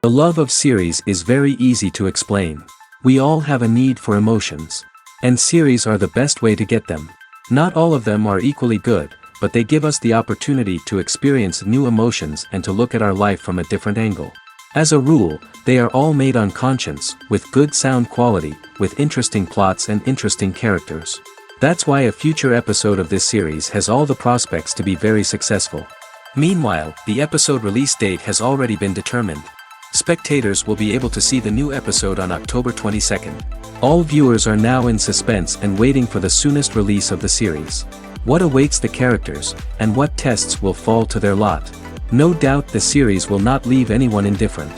The love of series is very easy to explain. We all have a need for emotions. And series are the best way to get them. Not all of them are equally good, but they give us the opportunity to experience new emotions and to look at our life from a different angle. As a rule, they are all made on conscience, with good sound quality, with interesting plots and interesting characters. That's why a future episode of this series has all the prospects to be very successful. Meanwhile, the episode release date has already been determined. Spectators will be able to see the new episode on October 22nd. All viewers are now in suspense and waiting for the soonest release of the series. What awaits the characters, and what tests will fall to their lot? No doubt the series will not leave anyone indifferent.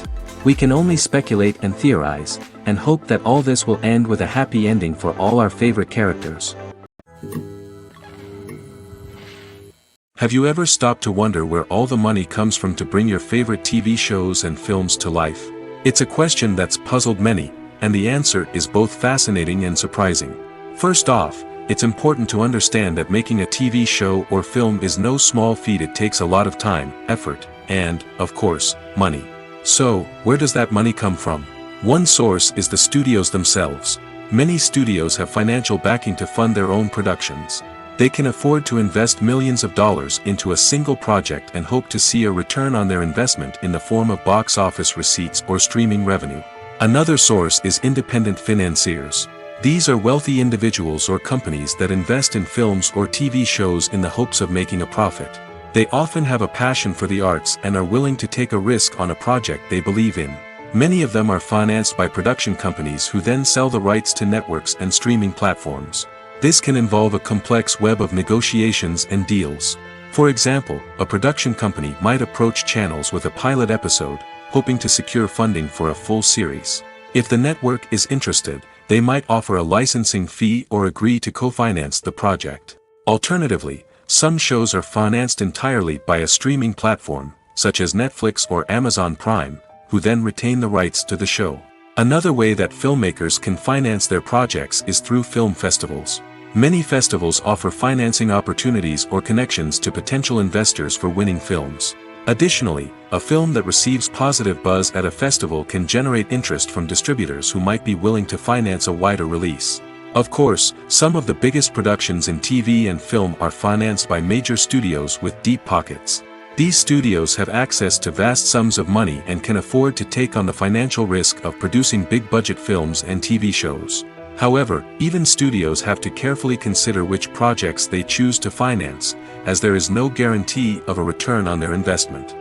We can only speculate and theorize, and hope that all this will end with a happy ending for all our favorite characters. Have you ever stopped to wonder where all the money comes from to bring your favorite TV shows and films to life? It's a question that's puzzled many, and the answer is both fascinating and surprising. First off, it's important to understand that making a TV show or film is no small feat. It takes a lot of time, effort, and, of course, money. So, where does that money come from? One source is the studios themselves. Many studios have financial backing to fund their own productions. They can afford to invest millions of dollars into a single project and hope to see a return on their investment in the form of box office receipts or streaming revenue. Another source is independent financiers. These are wealthy individuals or companies that invest in films or TV shows in the hopes of making a profit. They often have a passion for the arts and are willing to take a risk on a project they believe in. Many of them are financed by production companies who then sell the rights to networks and streaming platforms. This can involve a complex web of negotiations and deals. For example, a production company might approach channels with a pilot episode, hoping to secure funding for a full series. If the network is interested, they might offer a licensing fee or agree to co-finance the project. Alternatively, some shows are financed entirely by a streaming platform, such as Netflix or Amazon Prime, who then retain the rights to the show. Another way that filmmakers can finance their projects is through film festivals. Many festivals offer financing opportunities or connections to potential investors for winning films. Additionally, a film that receives positive buzz at a festival can generate interest from distributors who might be willing to finance a wider release. Of course, some of the biggest productions in TV and film are financed by major studios with deep pockets. These studios have access to vast sums of money and can afford to take on the financial risk of producing big-budget films and TV shows. However, even studios have to carefully consider which projects they choose to finance, as there is no guarantee of a return on their investment.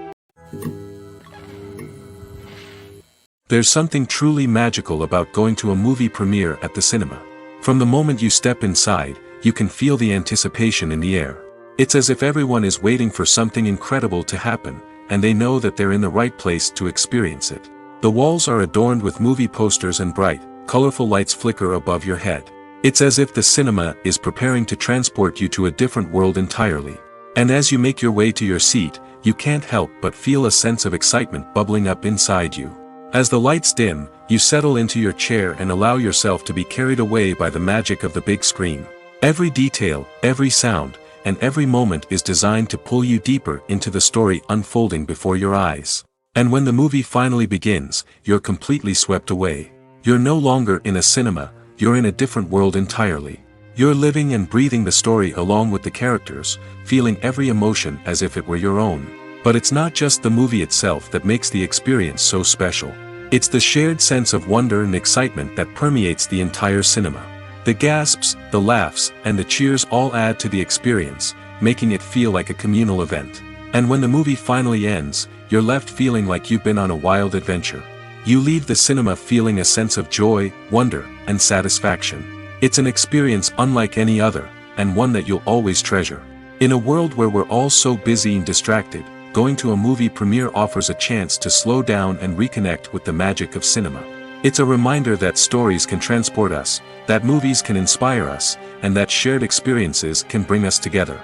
There's something truly magical about going to a movie premiere at the cinema. From the moment you step inside, you can feel the anticipation in the air. It's as if everyone is waiting for something incredible to happen, and they know that they're in the right place to experience it. The walls are adorned with movie posters and bright, colorful lights flicker above your head. It's as if the cinema is preparing to transport you to a different world entirely. And as you make your way to your seat, you can't help but feel a sense of excitement bubbling up inside you. As the lights dim, you settle into your chair and allow yourself to be carried away by the magic of the big screen. Every detail, every sound, and every moment is designed to pull you deeper into the story unfolding before your eyes. And when the movie finally begins, you're completely swept away. You're no longer in a cinema, you're in a different world entirely. You're living and breathing the story along with the characters, feeling every emotion as if it were your own. But it's not just the movie itself that makes the experience so special. It's the shared sense of wonder and excitement that permeates the entire cinema. The gasps, the laughs, and the cheers all add to the experience, making it feel like a communal event. And when the movie finally ends, you're left feeling like you've been on a wild adventure. You leave the cinema feeling a sense of joy, wonder, and satisfaction. It's an experience unlike any other, and one that you'll always treasure. In a world where we're all so busy and distracted, going to a movie premiere offers a chance to slow down and reconnect with the magic of cinema. It's a reminder that stories can transport us, that movies can inspire us, and that shared experiences can bring us together.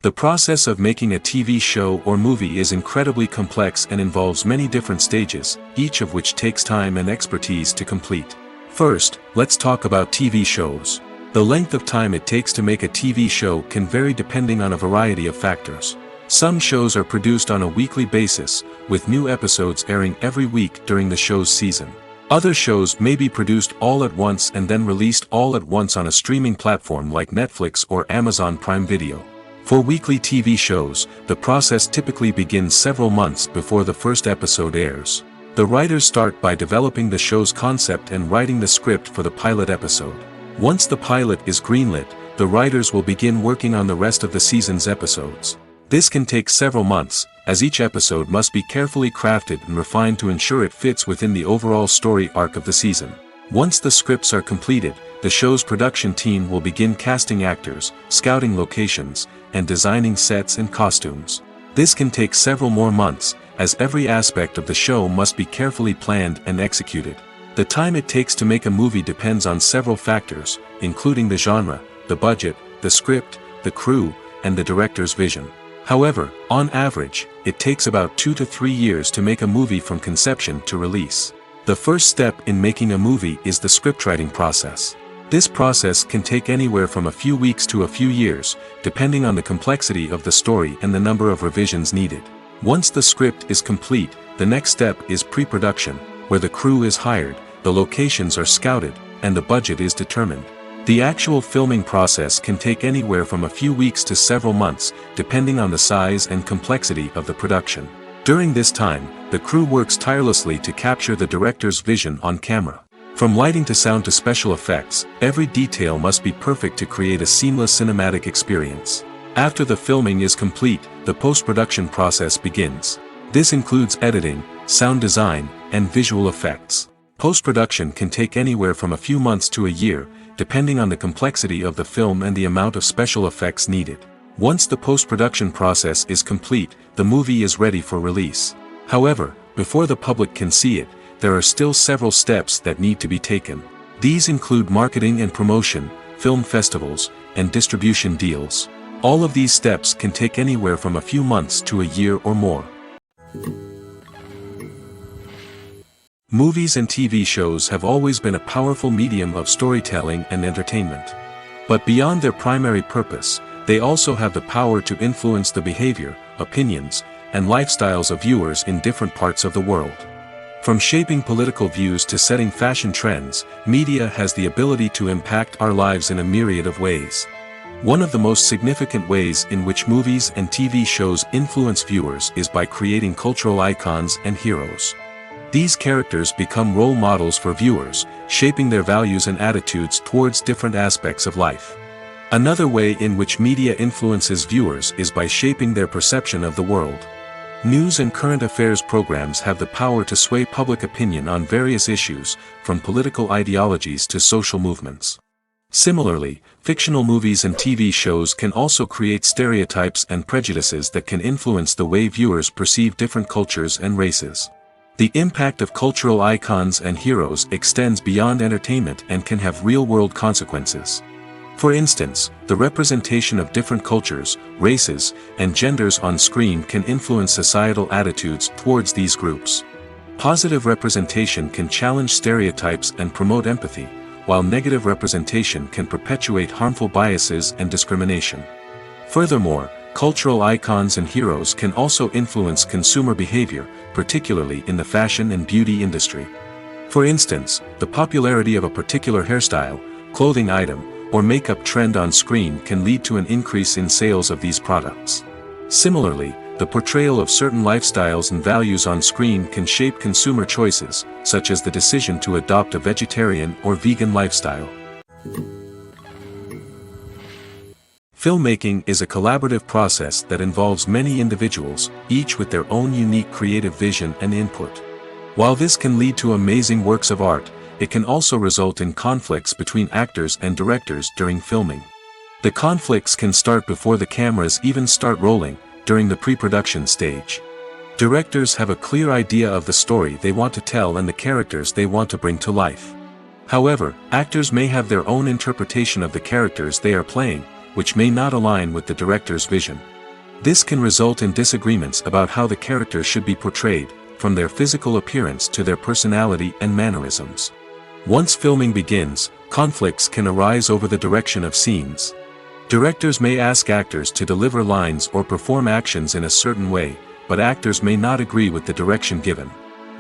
The process of making a TV show or movie is incredibly complex and involves many different stages, each of which takes time and expertise to complete. First, let's talk about TV shows. The length of time it takes to make a TV show can vary depending on a variety of factors. Some shows are produced on a weekly basis, with new episodes airing every week during the show's season. Other shows may be produced all at once and then released all at once on a streaming platform like Netflix or Amazon Prime Video. For weekly TV shows, the process typically begins several months before the first episode airs. The writers start by developing the show's concept and writing the script for the pilot episode. Once the pilot is greenlit, the writers will begin working on the rest of the season's episodes. This can take several months, as each episode must be carefully crafted and refined to ensure it fits within the overall story arc of the season. Once the scripts are completed, the show's production team will begin casting actors, scouting locations, and designing sets and costumes. This can take several more months, as every aspect of the show must be carefully planned and executed. The time it takes to make a movie depends on several factors, including the genre, the budget, the script, the crew, and the director's vision. However, on average, it takes about 2 to 3 years to make a movie from conception to release. The first step in making a movie is the scriptwriting process. This process can take anywhere from a few weeks to a few years, depending on the complexity of the story and the number of revisions needed. Once the script is complete, the next step is pre-production, where the crew is hired, the locations are scouted, and the budget is determined. The actual filming process can take anywhere from a few weeks to several months, depending on the size and complexity of the production. During this time, the crew works tirelessly to capture the director's vision on camera. From lighting to sound to special effects, every detail must be perfect to create a seamless cinematic experience. After the filming is complete, the post-production process begins. This includes editing, sound design, and visual effects. Post-production can take anywhere from a few months to a year, depending on the complexity of the film and the amount of special effects needed. Once the post-production process is complete, the movie is ready for release. However, before the public can see it, there are still several steps that need to be taken. These include marketing and promotion, film festivals, and distribution deals. All of these steps can take anywhere from a few months to a year or more. Movies and TV shows have always been a powerful medium of storytelling and entertainment. But beyond their primary purpose, they also have the power to influence the behavior, opinions, and lifestyles of viewers in different parts of the world. From shaping political views to setting fashion trends, media has the ability to impact our lives in a myriad of ways. One of the most significant ways in which movies and TV shows influence viewers is by creating cultural icons and heroes. These characters become role models for viewers, shaping their values and attitudes towards different aspects of life. Another way in which media influences viewers is by shaping their perception of the world. News and current affairs programs have the power to sway public opinion on various issues, from political ideologies to social movements. Similarly, fictional movies and TV shows can also create stereotypes and prejudices that can influence the way viewers perceive different cultures and races. The impact of cultural icons and heroes extends beyond entertainment and can have real-world consequences. For instance, the representation of different cultures, races, and genders on screen can influence societal attitudes towards these groups. Positive representation can challenge stereotypes and promote empathy, while negative representation can perpetuate harmful biases and discrimination. Furthermore, cultural icons and heroes can also influence consumer behavior, particularly in the fashion and beauty industry. For instance, the popularity of a particular hairstyle, clothing item, or makeup trend on screen can lead to an increase in sales of these products. Similarly, the portrayal of certain lifestyles and values on screen can shape consumer choices, such as the decision to adopt a vegetarian or vegan lifestyle. Filmmaking is a collaborative process that involves many individuals, each with their own unique creative vision and input. While this can lead to amazing works of art, it can also result in conflicts between actors and directors during filming. The conflicts can start before the cameras even start rolling, during the pre-production stage. Directors have a clear idea of the story they want to tell and the characters they want to bring to life. However, actors may have their own interpretation of the characters they are playing, which may not align with the director's vision. This can result in disagreements about how the characters should be portrayed, from their physical appearance to their personality and mannerisms. Once filming begins, conflicts can arise over the direction of scenes. Directors may ask actors to deliver lines or perform actions in a certain way, but actors may not agree with the direction given.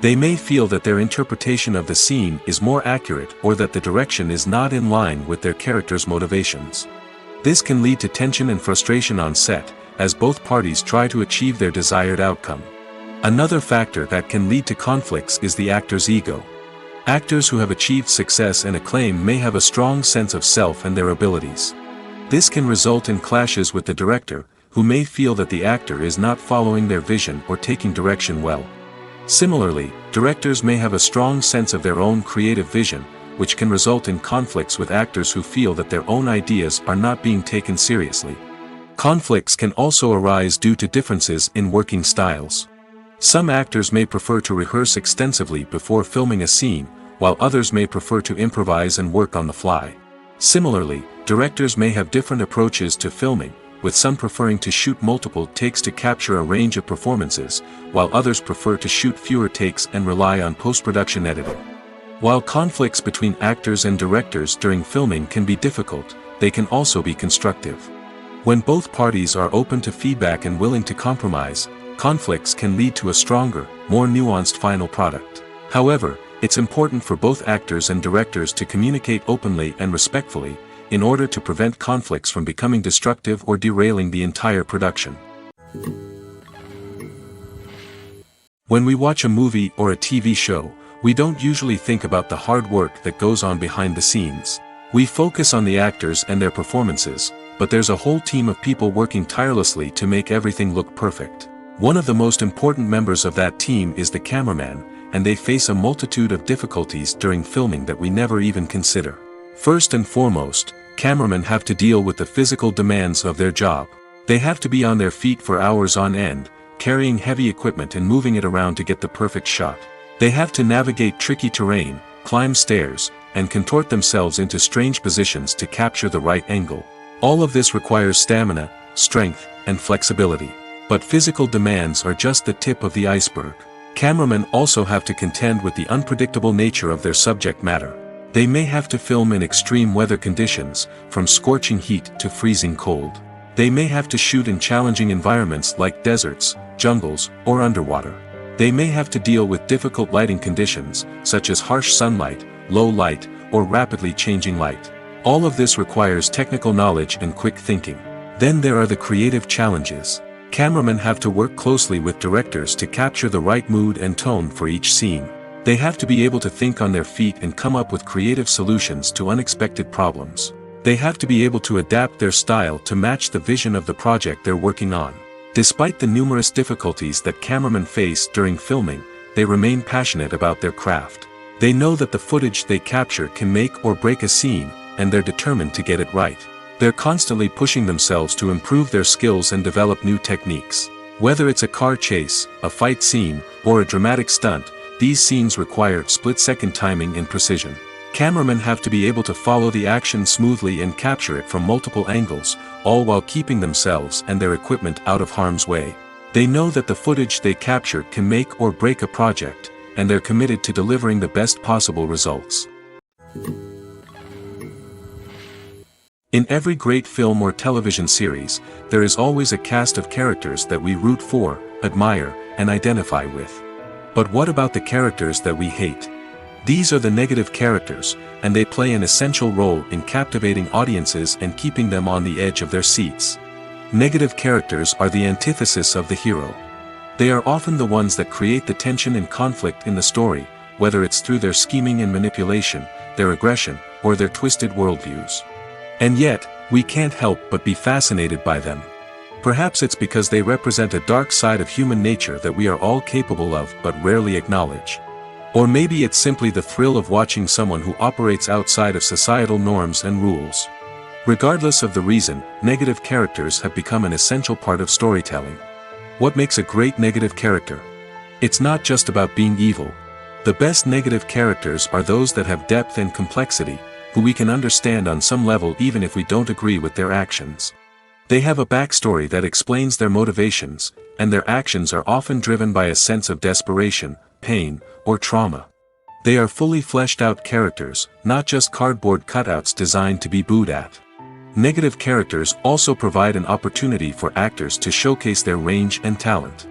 They may feel that their interpretation of the scene is more accurate or that the direction is not in line with their character's motivations. This can lead to tension and frustration on set, as both parties try to achieve their desired outcome. Another factor that can lead to conflicts is the actor's ego. Actors who have achieved success and acclaim may have a strong sense of self and their abilities. This can result in clashes with the director, who may feel that the actor is not following their vision or taking direction well. Similarly, directors may have a strong sense of their own creative vision, which can result in conflicts with actors who feel that their own ideas are not being taken seriously. Conflicts can also arise due to differences in working styles. Some actors may prefer to rehearse extensively before filming a scene, while others may prefer to improvise and work on the fly. Similarly, directors may have different approaches to filming, with some preferring to shoot multiple takes to capture a range of performances, while others prefer to shoot fewer takes and rely on post-production editing. While conflicts between actors and directors during filming can be difficult, they can also be constructive. When both parties are open to feedback and willing to compromise, conflicts can lead to a stronger, more nuanced final product. However, it's important for both actors and directors to communicate openly and respectfully, in order to prevent conflicts from becoming destructive or derailing the entire production. When we watch a movie or a TV show, we don't usually think about the hard work that goes on behind the scenes. We focus on the actors and their performances, but there's a whole team of people working tirelessly to make everything look perfect. One of the most important members of that team is the cameraman, and they face a multitude of difficulties during filming that we never even consider. First and foremost, cameramen have to deal with the physical demands of their job. They have to be on their feet for hours on end, carrying heavy equipment and moving it around to get the perfect shot. They have to navigate tricky terrain, climb stairs, and contort themselves into strange positions to capture the right angle. All of this requires stamina, strength, and flexibility. But physical demands are just the tip of the iceberg. Cameramen also have to contend with the unpredictable nature of their subject matter. They may have to film in extreme weather conditions, from scorching heat to freezing cold. They may have to shoot in challenging environments like deserts, jungles, or underwater. They may have to deal with difficult lighting conditions, such as harsh sunlight, low light, or rapidly changing light. All of this requires technical knowledge and quick thinking. Then there are the creative challenges. Cameramen have to work closely with directors to capture the right mood and tone for each scene. They have to be able to think on their feet and come up with creative solutions to unexpected problems. They have to be able to adapt their style to match the vision of the project they're working on. Despite the numerous difficulties that cameramen face during filming, they remain passionate about their craft. They know that the footage they capture can make or break a scene, and they're determined to get it right. They're constantly pushing themselves to improve their skills and develop new techniques. Whether it's a car chase, a fight scene, or a dramatic stunt, these scenes require split-second timing and precision. Cameramen have to be able to follow the action smoothly and capture it from multiple angles, all while keeping themselves and their equipment out of harm's way. They know that the footage they capture can make or break a project, and they're committed to delivering the best possible results. In every great film or television series, there is always a cast of characters that we root for, admire, and identify with. But what about the characters that we hate? These are the negative characters, and they play an essential role in captivating audiences and keeping them on the edge of their seats. Negative characters are the antithesis of the hero. They are often the ones that create the tension and conflict in the story, whether it's through their scheming and manipulation, their aggression, or their twisted worldviews. And yet, we can't help but be fascinated by them. Perhaps it's because they represent a dark side of human nature that we are all capable of but rarely acknowledge. Or maybe it's simply the thrill of watching someone who operates outside of societal norms and rules. Regardless of the reason, negative characters have become an essential part of storytelling. What makes a great negative character? It's not just about being evil. The best negative characters are those that have depth and complexity, who we can understand on some level even if we don't agree with their actions. They have a backstory that explains their motivations, and their actions are often driven by a sense of desperation, pain, or trauma. They are fully fleshed out characters, not just cardboard cutouts designed to be booed at. Negative characters also provide an opportunity for actors to showcase their range and talent.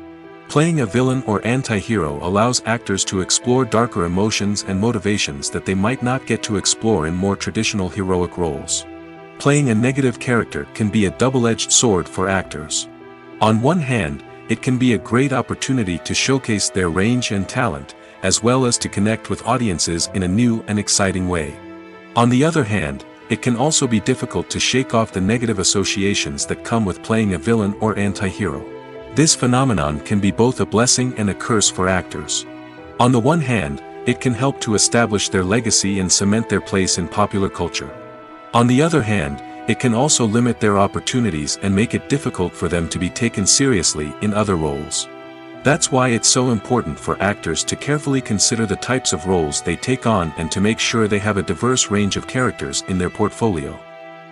Playing a villain or anti-hero allows actors to explore darker emotions and motivations that they might not get to explore in more traditional heroic roles. Playing a negative character can be a double-edged sword for actors. On one hand, it can be a great opportunity to showcase their range and talent, as well as to connect with audiences in a new and exciting way. On the other hand, it can also be difficult to shake off the negative associations that come with playing a villain or anti-hero. This phenomenon can be both a blessing and a curse for actors. On the one hand, it can help to establish their legacy and cement their place in popular culture. On the other hand, it can also limit their opportunities and make it difficult for them to be taken seriously in other roles. That's why it's so important for actors to carefully consider the types of roles they take on and to make sure they have a diverse range of characters in their portfolio.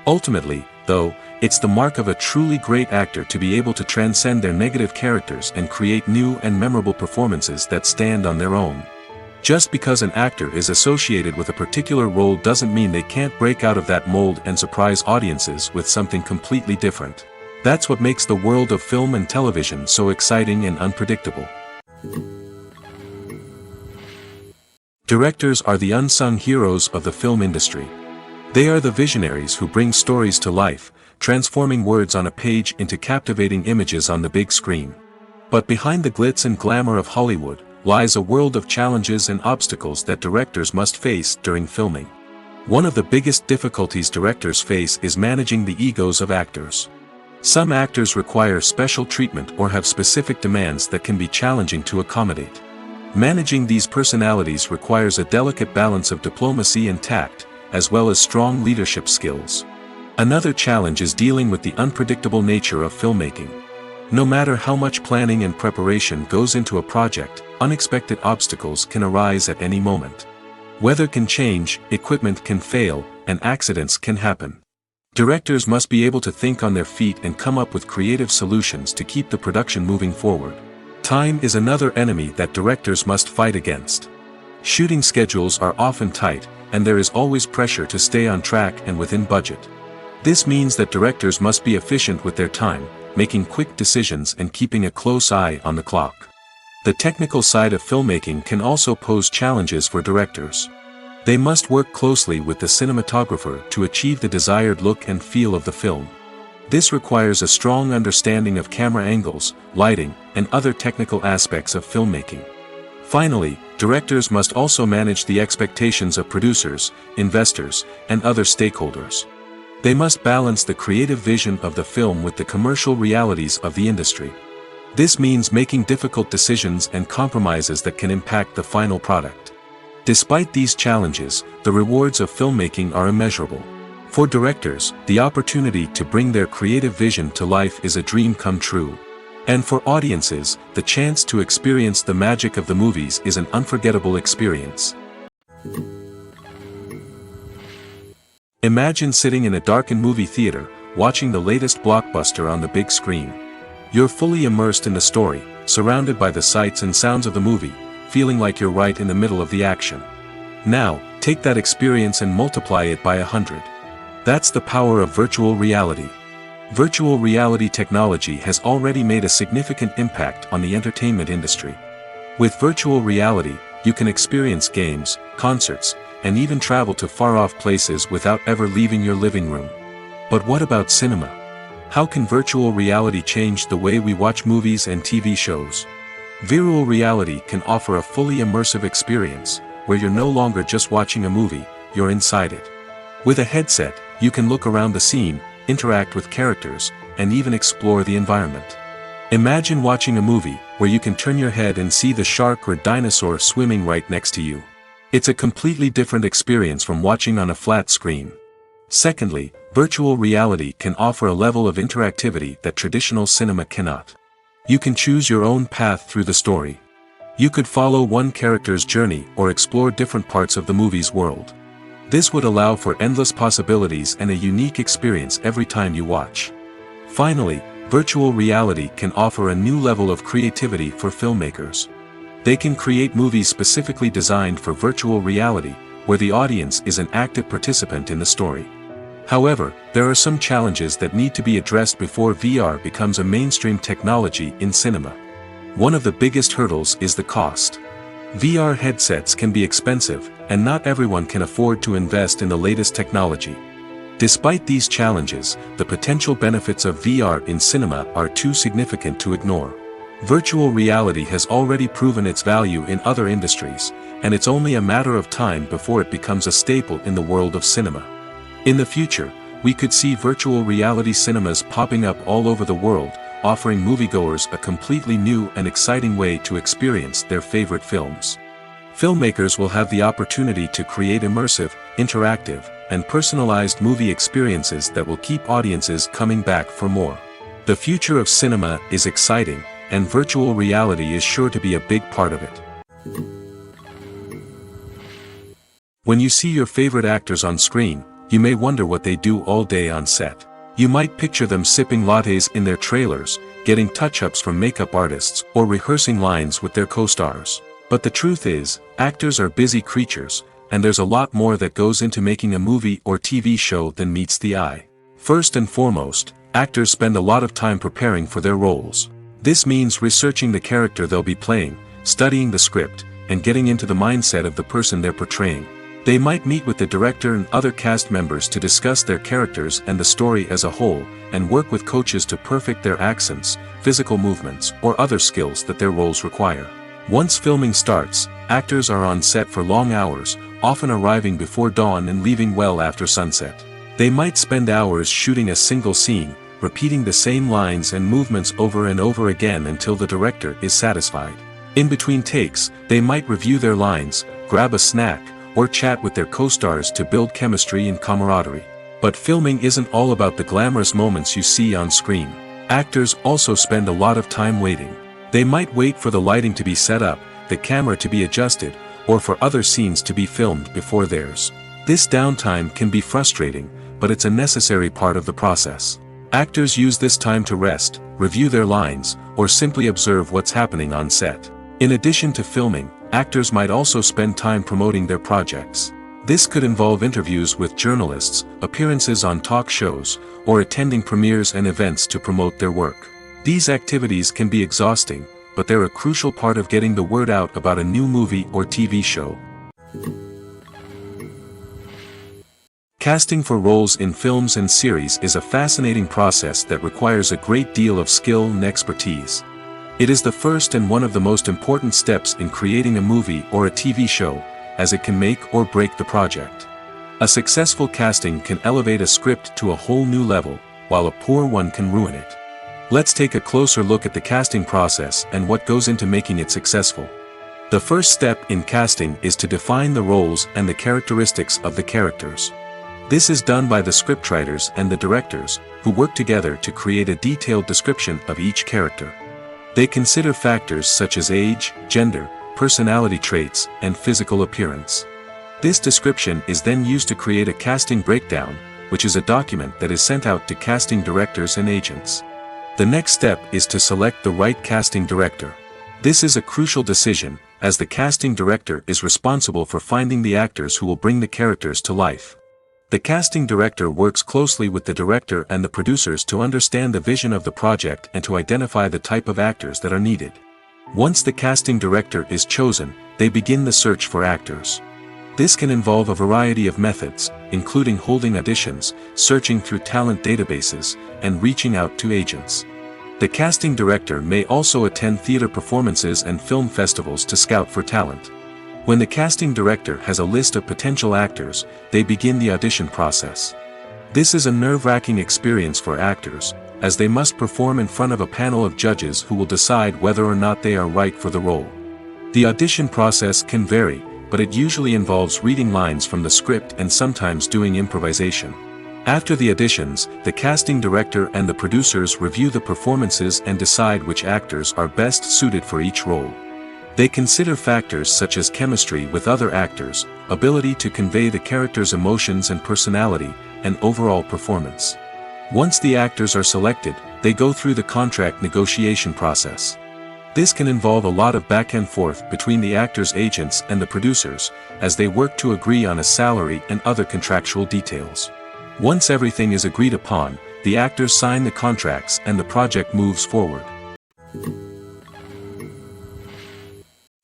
Ultimately, though, it's the mark of a truly great actor to be able to transcend their negative characters and create new and memorable performances that stand on their own. Just because an actor is associated with a particular role doesn't mean they can't break out of that mold and surprise audiences with something completely different. That's what makes the world of film and television so exciting and unpredictable. Directors are the unsung heroes of the film industry. They are the visionaries who bring stories to life, transforming words on a page into captivating images on the big screen. But behind the glitz and glamour of Hollywood lies a world of challenges and obstacles that directors must face during filming. One of the biggest difficulties directors face is managing the egos of actors. Some actors require special treatment or have specific demands that can be challenging to accommodate. Managing these personalities requires a delicate balance of diplomacy and tact, as well as strong leadership skills. Another challenge is dealing with the unpredictable nature of filmmaking. No matter how much planning and preparation goes into a project, unexpected obstacles can arise at any moment. Weather can change, equipment can fail, and accidents can happen. Directors must be able to think on their feet and come up with creative solutions to keep the production moving forward. Time is another enemy that directors must fight against. Shooting schedules are often tight, and there is always pressure to stay on track and within budget. This means that directors must be efficient with their time, making quick decisions and keeping a close eye on the clock. The technical side of filmmaking can also pose challenges for directors. They must work closely with the cinematographer to achieve the desired look and feel of the film. This requires a strong understanding of camera angles, lighting, and other technical aspects of filmmaking. Finally, directors must also manage the expectations of producers, investors, and other stakeholders. They must balance the creative vision of the film with the commercial realities of the industry. This means making difficult decisions and compromises that can impact the final product. Despite these challenges, the rewards of filmmaking are immeasurable. For directors, the opportunity to bring their creative vision to life is a dream come true. And for audiences, the chance to experience the magic of the movies is an unforgettable experience. Imagine sitting in a darkened movie theater, watching the latest blockbuster on the big screen. You're fully immersed in the story, surrounded by the sights and sounds of the movie, feeling like you're right in the middle of the action. Now, take that experience and multiply it by 100. That's the power of virtual reality. Virtual reality technology has already made a significant impact on the entertainment industry. With virtual reality, you can experience games, concerts, and even travel to far-off places without ever leaving your living room. But what about cinema? How can virtual reality change the way we watch movies and TV shows? Virtual reality can offer a fully immersive experience, where you're no longer just watching a movie, you're inside it. With a headset, you can look around the scene, interact with characters, and even explore the environment. Imagine watching a movie, where you can turn your head and see the shark or dinosaur swimming right next to you. It's a completely different experience from watching on a flat screen. Secondly, virtual reality can offer a level of interactivity that traditional cinema cannot. You can choose your own path through the story. You could follow one character's journey or explore different parts of the movie's world. This would allow for endless possibilities and a unique experience every time you watch. Finally, virtual reality can offer a new level of creativity for filmmakers. They can create movies specifically designed for virtual reality, where the audience is an active participant in the story. However, there are some challenges that need to be addressed before VR becomes a mainstream technology in cinema. One of the biggest hurdles is the cost. VR headsets can be expensive, and not everyone can afford to invest in the latest technology. Despite these challenges, the potential benefits of VR in cinema are too significant to ignore. Virtual reality has already proven its value in other industries, and it's only a matter of time before it becomes a staple in the world of cinema. In the future, we could see virtual reality cinemas popping up all over the world, offering moviegoers a completely new and exciting way to experience their favorite films. Filmmakers will have the opportunity to create immersive, interactive, and personalized movie experiences that will keep audiences coming back for more. The future of cinema is exciting, and virtual reality is sure to be a big part of it. When you see your favorite actors on screen, you may wonder what they do all day on set. You might picture them sipping lattes in their trailers, getting touch-ups from makeup artists, or rehearsing lines with their co-stars. But the truth is, actors are busy creatures, and there's a lot more that goes into making a movie or TV show than meets the eye. First and foremost, actors spend a lot of time preparing for their roles. This means researching the character they'll be playing, studying the script, and getting into the mindset of the person they're portraying. They might meet with the director and other cast members to discuss their characters and the story as a whole, and work with coaches to perfect their accents, physical movements, or other skills that their roles require. Once filming starts, actors are on set for long hours, often arriving before dawn and leaving well after sunset. They might spend hours shooting a single scene, repeating the same lines and movements over and over again until the director is satisfied. In between takes, they might review their lines, grab a snack, or chat with their co-stars to build chemistry and camaraderie. But filming isn't all about the glamorous moments you see on screen. Actors also spend a lot of time waiting. They might wait for the lighting to be set up, the camera to be adjusted, or for other scenes to be filmed before theirs. This downtime can be frustrating, but it's a necessary part of the process. Actors use this time to rest, review their lines, or simply observe what's happening on set. In addition to filming, actors might also spend time promoting their projects. This could involve interviews with journalists, appearances on talk shows, or attending premieres and events to promote their work. These activities can be exhausting, but they're a crucial part of getting the word out about a new movie or TV show. Casting for roles in films and series is a fascinating process that requires a great deal of skill and expertise. It is the first and one of the most important steps in creating a movie or a TV show, as it can make or break the project. A successful casting can elevate a script to a whole new level, while a poor one can ruin it. Let's take a closer look at the casting process and what goes into making it successful. The first step in casting is to define the roles and the characteristics of the characters. This is done by the scriptwriters and the directors, who work together to create a detailed description of each character. They consider factors such as age, gender, personality traits, and physical appearance. This description is then used to create a casting breakdown, which is a document that is sent out to casting directors and agents. The next step is to select the right casting director. This is a crucial decision, as the casting director is responsible for finding the actors who will bring the characters to life. The casting director works closely with the director and the producers to understand the vision of the project and to identify the type of actors that are needed. Once the casting director is chosen, they begin the search for actors. This can involve a variety of methods, including holding auditions, searching through talent databases, and reaching out to agents. The casting director may also attend theater performances and film festivals to scout for talent. When the casting director has a list of potential actors, they begin the audition process. This is a nerve-wracking experience for actors, as they must perform in front of a panel of judges who will decide whether or not they are right for the role. The audition process can vary, but it usually involves reading lines from the script and sometimes doing improvisation. After the auditions, the casting director and the producers review the performances and decide which actors are best suited for each role. They consider factors such as chemistry with other actors, ability to convey the character's emotions and personality, and overall performance. Once the actors are selected, they go through the contract negotiation process. This can involve a lot of back and forth between the actors' agents and the producers, as they work to agree on a salary and other contractual details. Once everything is agreed upon, the actors sign the contracts and the project moves forward.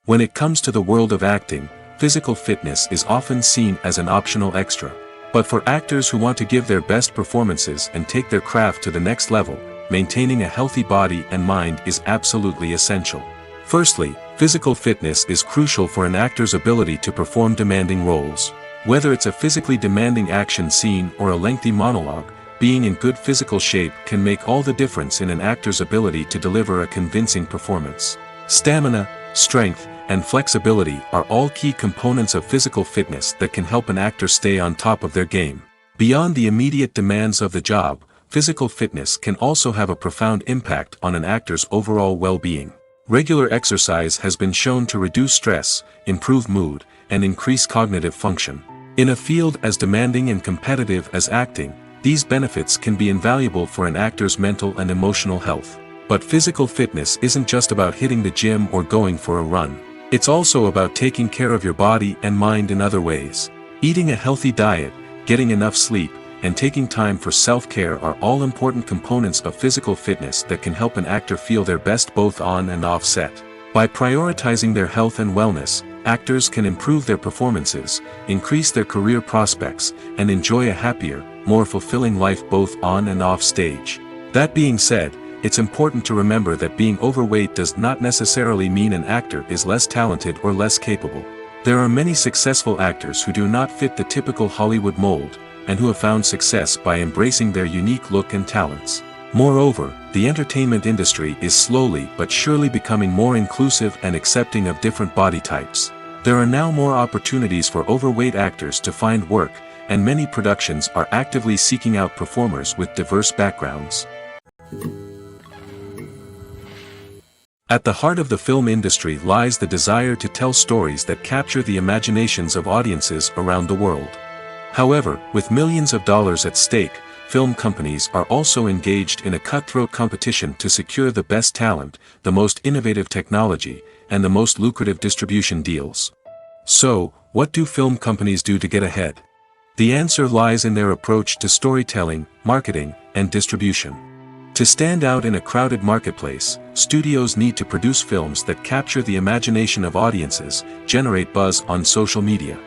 When it comes to the world of acting, physical fitness is often seen as an optional extra. But for actors who want to give their best performances and take their craft to the next level, maintaining a healthy body and mind is absolutely essential. Firstly, physical fitness is crucial for an actor's ability to perform demanding roles. Whether it's a physically demanding action scene or a lengthy monologue, being in good physical shape can make all the difference in an actor's ability to deliver a convincing performance. Stamina, strength, and flexibility are all key components of physical fitness that can help an actor stay on top of their game. Beyond the immediate demands of the job, physical fitness can also have a profound impact on an actor's overall well-being. Regular exercise has been shown to reduce stress, improve mood, and increase cognitive function. In a field as demanding and competitive as acting, these benefits can be invaluable for an actor's mental and emotional health. But physical fitness isn't just about hitting the gym or going for a run. It's also about taking care of your body and mind in other ways. Eating a healthy diet, getting enough sleep, and taking time for self-care are all important components of physical fitness that can help an actor feel their best both on and off set. By prioritizing their health and wellness, actors can improve their performances, increase their career prospects, and enjoy a happier, more fulfilling life both on and off stage. That being said, it's important to remember that being overweight does not necessarily mean an actor is less talented or less capable. There are many successful actors who do not fit the typical Hollywood mold, and who have found success by embracing their unique look and talents. Moreover, the entertainment industry is slowly but surely becoming more inclusive and accepting of different body types. There are now more opportunities for overweight actors to find work, and many productions are actively seeking out performers with diverse backgrounds. At the heart of the film industry lies the desire to tell stories that capture the imaginations of audiences around the world. However, with millions of dollars at stake, film companies are also engaged in a cutthroat competition to secure the best talent, the most innovative technology, and the most lucrative distribution deals. So, what do film companies do to get ahead? The answer lies in their approach to storytelling, marketing, and distribution. To stand out in a crowded marketplace, studios need to produce films that capture the imagination of audiences, generate buzz on social media.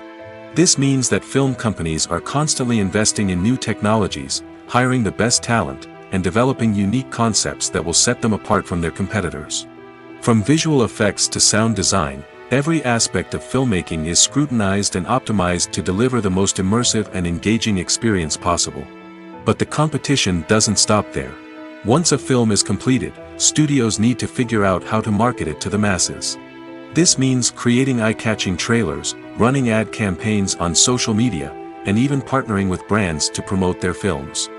This means that film companies are constantly investing in new technologies, hiring the best talent, and developing unique concepts that will set them apart from their competitors. From visual effects to sound design, every aspect of filmmaking is scrutinized and optimized to deliver the most immersive and engaging experience possible. But the competition doesn't stop there. Once a film is completed, studios need to figure out how to market it to the masses. This means creating eye-catching trailers, running ad campaigns on social media, and even partnering with brands to promote their films.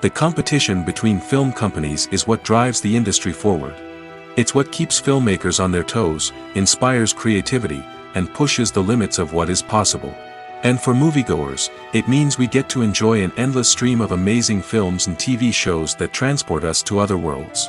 The competition between film companies is what drives the industry forward. It's what keeps filmmakers on their toes, inspires creativity, and pushes the limits of what is possible. And for moviegoers, it means we get to enjoy an endless stream of amazing films and TV shows that transport us to other worlds.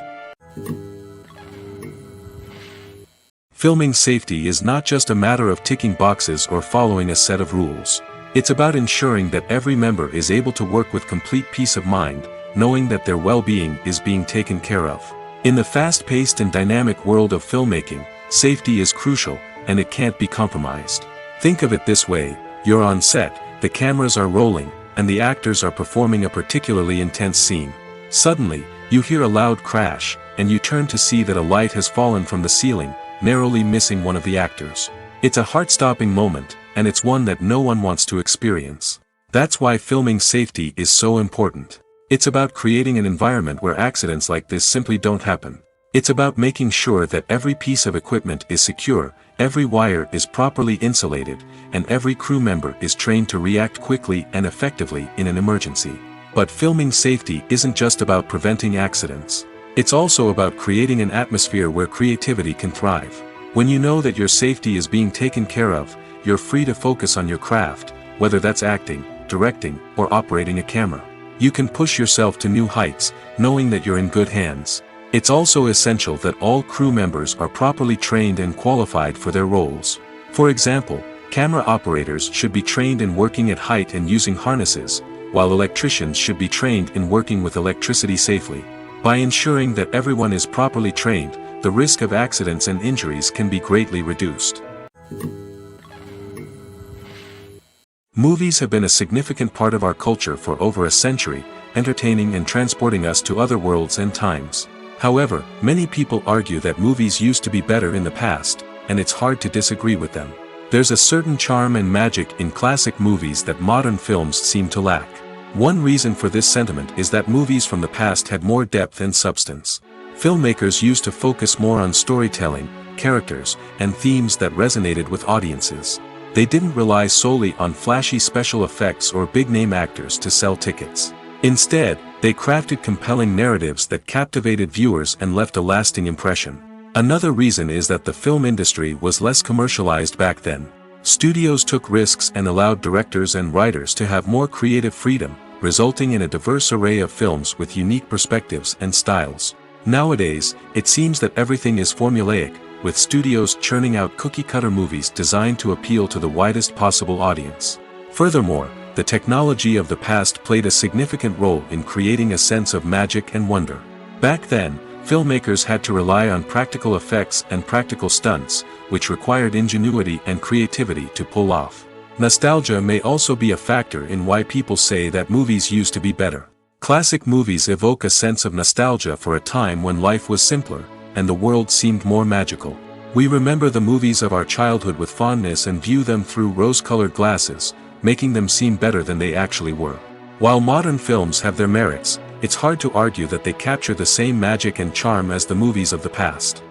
Filming safety is not just a matter of ticking boxes or following a set of rules. It's about ensuring that every member is able to work with complete peace of mind, knowing that their well-being is being taken care of. In the fast-paced and dynamic world of filmmaking, safety is crucial, and it can't be compromised. Think of it this way. You're on set, the cameras are rolling, and the actors are performing a particularly intense scene. Suddenly, you hear a loud crash, and you turn to see that a light has fallen from the ceiling, narrowly missing one of the actors. It's a heart-stopping moment, and it's one that no one wants to experience. That's why filming safety is so important. It's about creating an environment where accidents like this simply don't happen. It's about making sure that every piece of equipment is secure, every wire is properly insulated, and every crew member is trained to react quickly and effectively in an emergency. But filming safety isn't just about preventing accidents. It's also about creating an atmosphere where creativity can thrive. When you know that your safety is being taken care of, you're free to focus on your craft, whether that's acting, directing, or operating a camera. You can push yourself to new heights, knowing that you're in good hands. It's also essential that all crew members are properly trained and qualified for their roles. For example, camera operators should be trained in working at height and using harnesses, while electricians should be trained in working with electricity safely. By ensuring that everyone is properly trained, the risk of accidents and injuries can be greatly reduced. Movies have been a significant part of our culture for over a century, entertaining and transporting us to other worlds and times. However, many people argue that movies used to be better in the past, and it's hard to disagree with them. There's a certain charm and magic in classic movies that modern films seem to lack. One reason for this sentiment is that movies from the past had more depth and substance. Filmmakers used to focus more on storytelling, characters, and themes that resonated with audiences. They didn't rely solely on flashy special effects or big-name actors to sell tickets. Instead, they crafted compelling narratives that captivated viewers and left a lasting impression. Another reason is that the film industry was less commercialized back then. Studios took risks and allowed directors and writers to have more creative freedom, resulting in a diverse array of films with unique perspectives and styles. Nowadays, it seems that everything is formulaic, with studios churning out cookie-cutter movies designed to appeal to the widest possible audience. Furthermore, the technology of the past played a significant role in creating a sense of magic and wonder. Back then, filmmakers had to rely on practical effects and practical stunts, which required ingenuity and creativity to pull off. Nostalgia may also be a factor in why people say that movies used to be better. Classic movies evoke a sense of nostalgia for a time when life was simpler, and the world seemed more magical. We remember the movies of our childhood with fondness and view them through rose-colored glasses, making them seem better than they actually were. While modern films have their merits, it's hard to argue that they capture the same magic and charm as the movies of the past.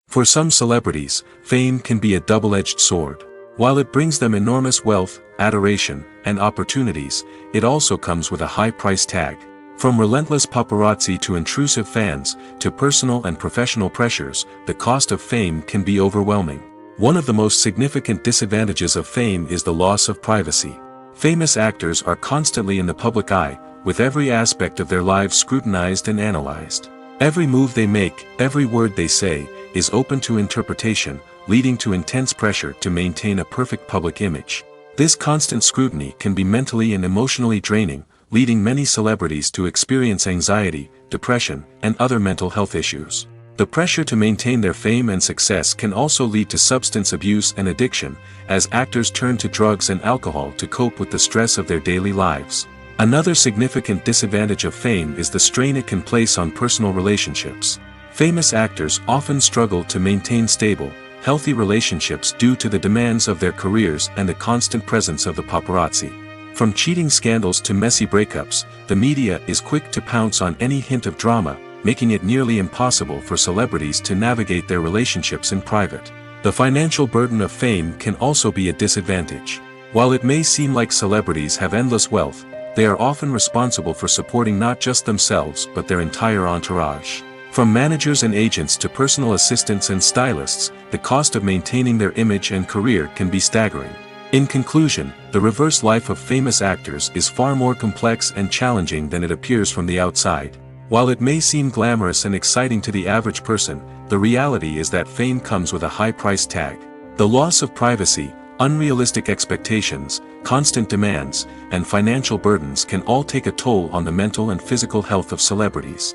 For some celebrities, fame can be a double-edged sword. While it brings them enormous wealth, adoration, and opportunities, it also comes with a high price tag. From relentless paparazzi to intrusive fans, to personal and professional pressures, the cost of fame can be overwhelming. One of the most significant disadvantages of fame is the loss of privacy. Famous actors are constantly in the public eye, with every aspect of their lives scrutinized and analyzed. Every move they make, every word they say, is open to interpretation, leading to intense pressure to maintain a perfect public image. This constant scrutiny can be mentally and emotionally draining, leading many celebrities to experience anxiety, depression, and other mental health issues. The pressure to maintain their fame and success can also lead to substance abuse and addiction, as actors turn to drugs and alcohol to cope with the stress of their daily lives. Another significant disadvantage of fame is the strain it can place on personal relationships. Famous actors often struggle to maintain stable, healthy relationships due to the demands of their careers and the constant presence of the paparazzi. From cheating scandals to messy breakups, the media is quick to pounce on any hint of drama, making it nearly impossible for celebrities to navigate their relationships in private. The financial burden of fame can also be a disadvantage. While it may seem like celebrities have endless wealth, they are often responsible for supporting not just themselves but their entire entourage. From managers and agents to personal assistants and stylists, the cost of maintaining their image and career can be staggering. In conclusion, the reverse life of famous actors is far more complex and challenging than it appears from the outside. While it may seem glamorous and exciting to the average person, the reality is that fame comes with a high price tag. The loss of privacy, unrealistic expectations, constant demands, and financial burdens can all take a toll on the mental and physical health of celebrities.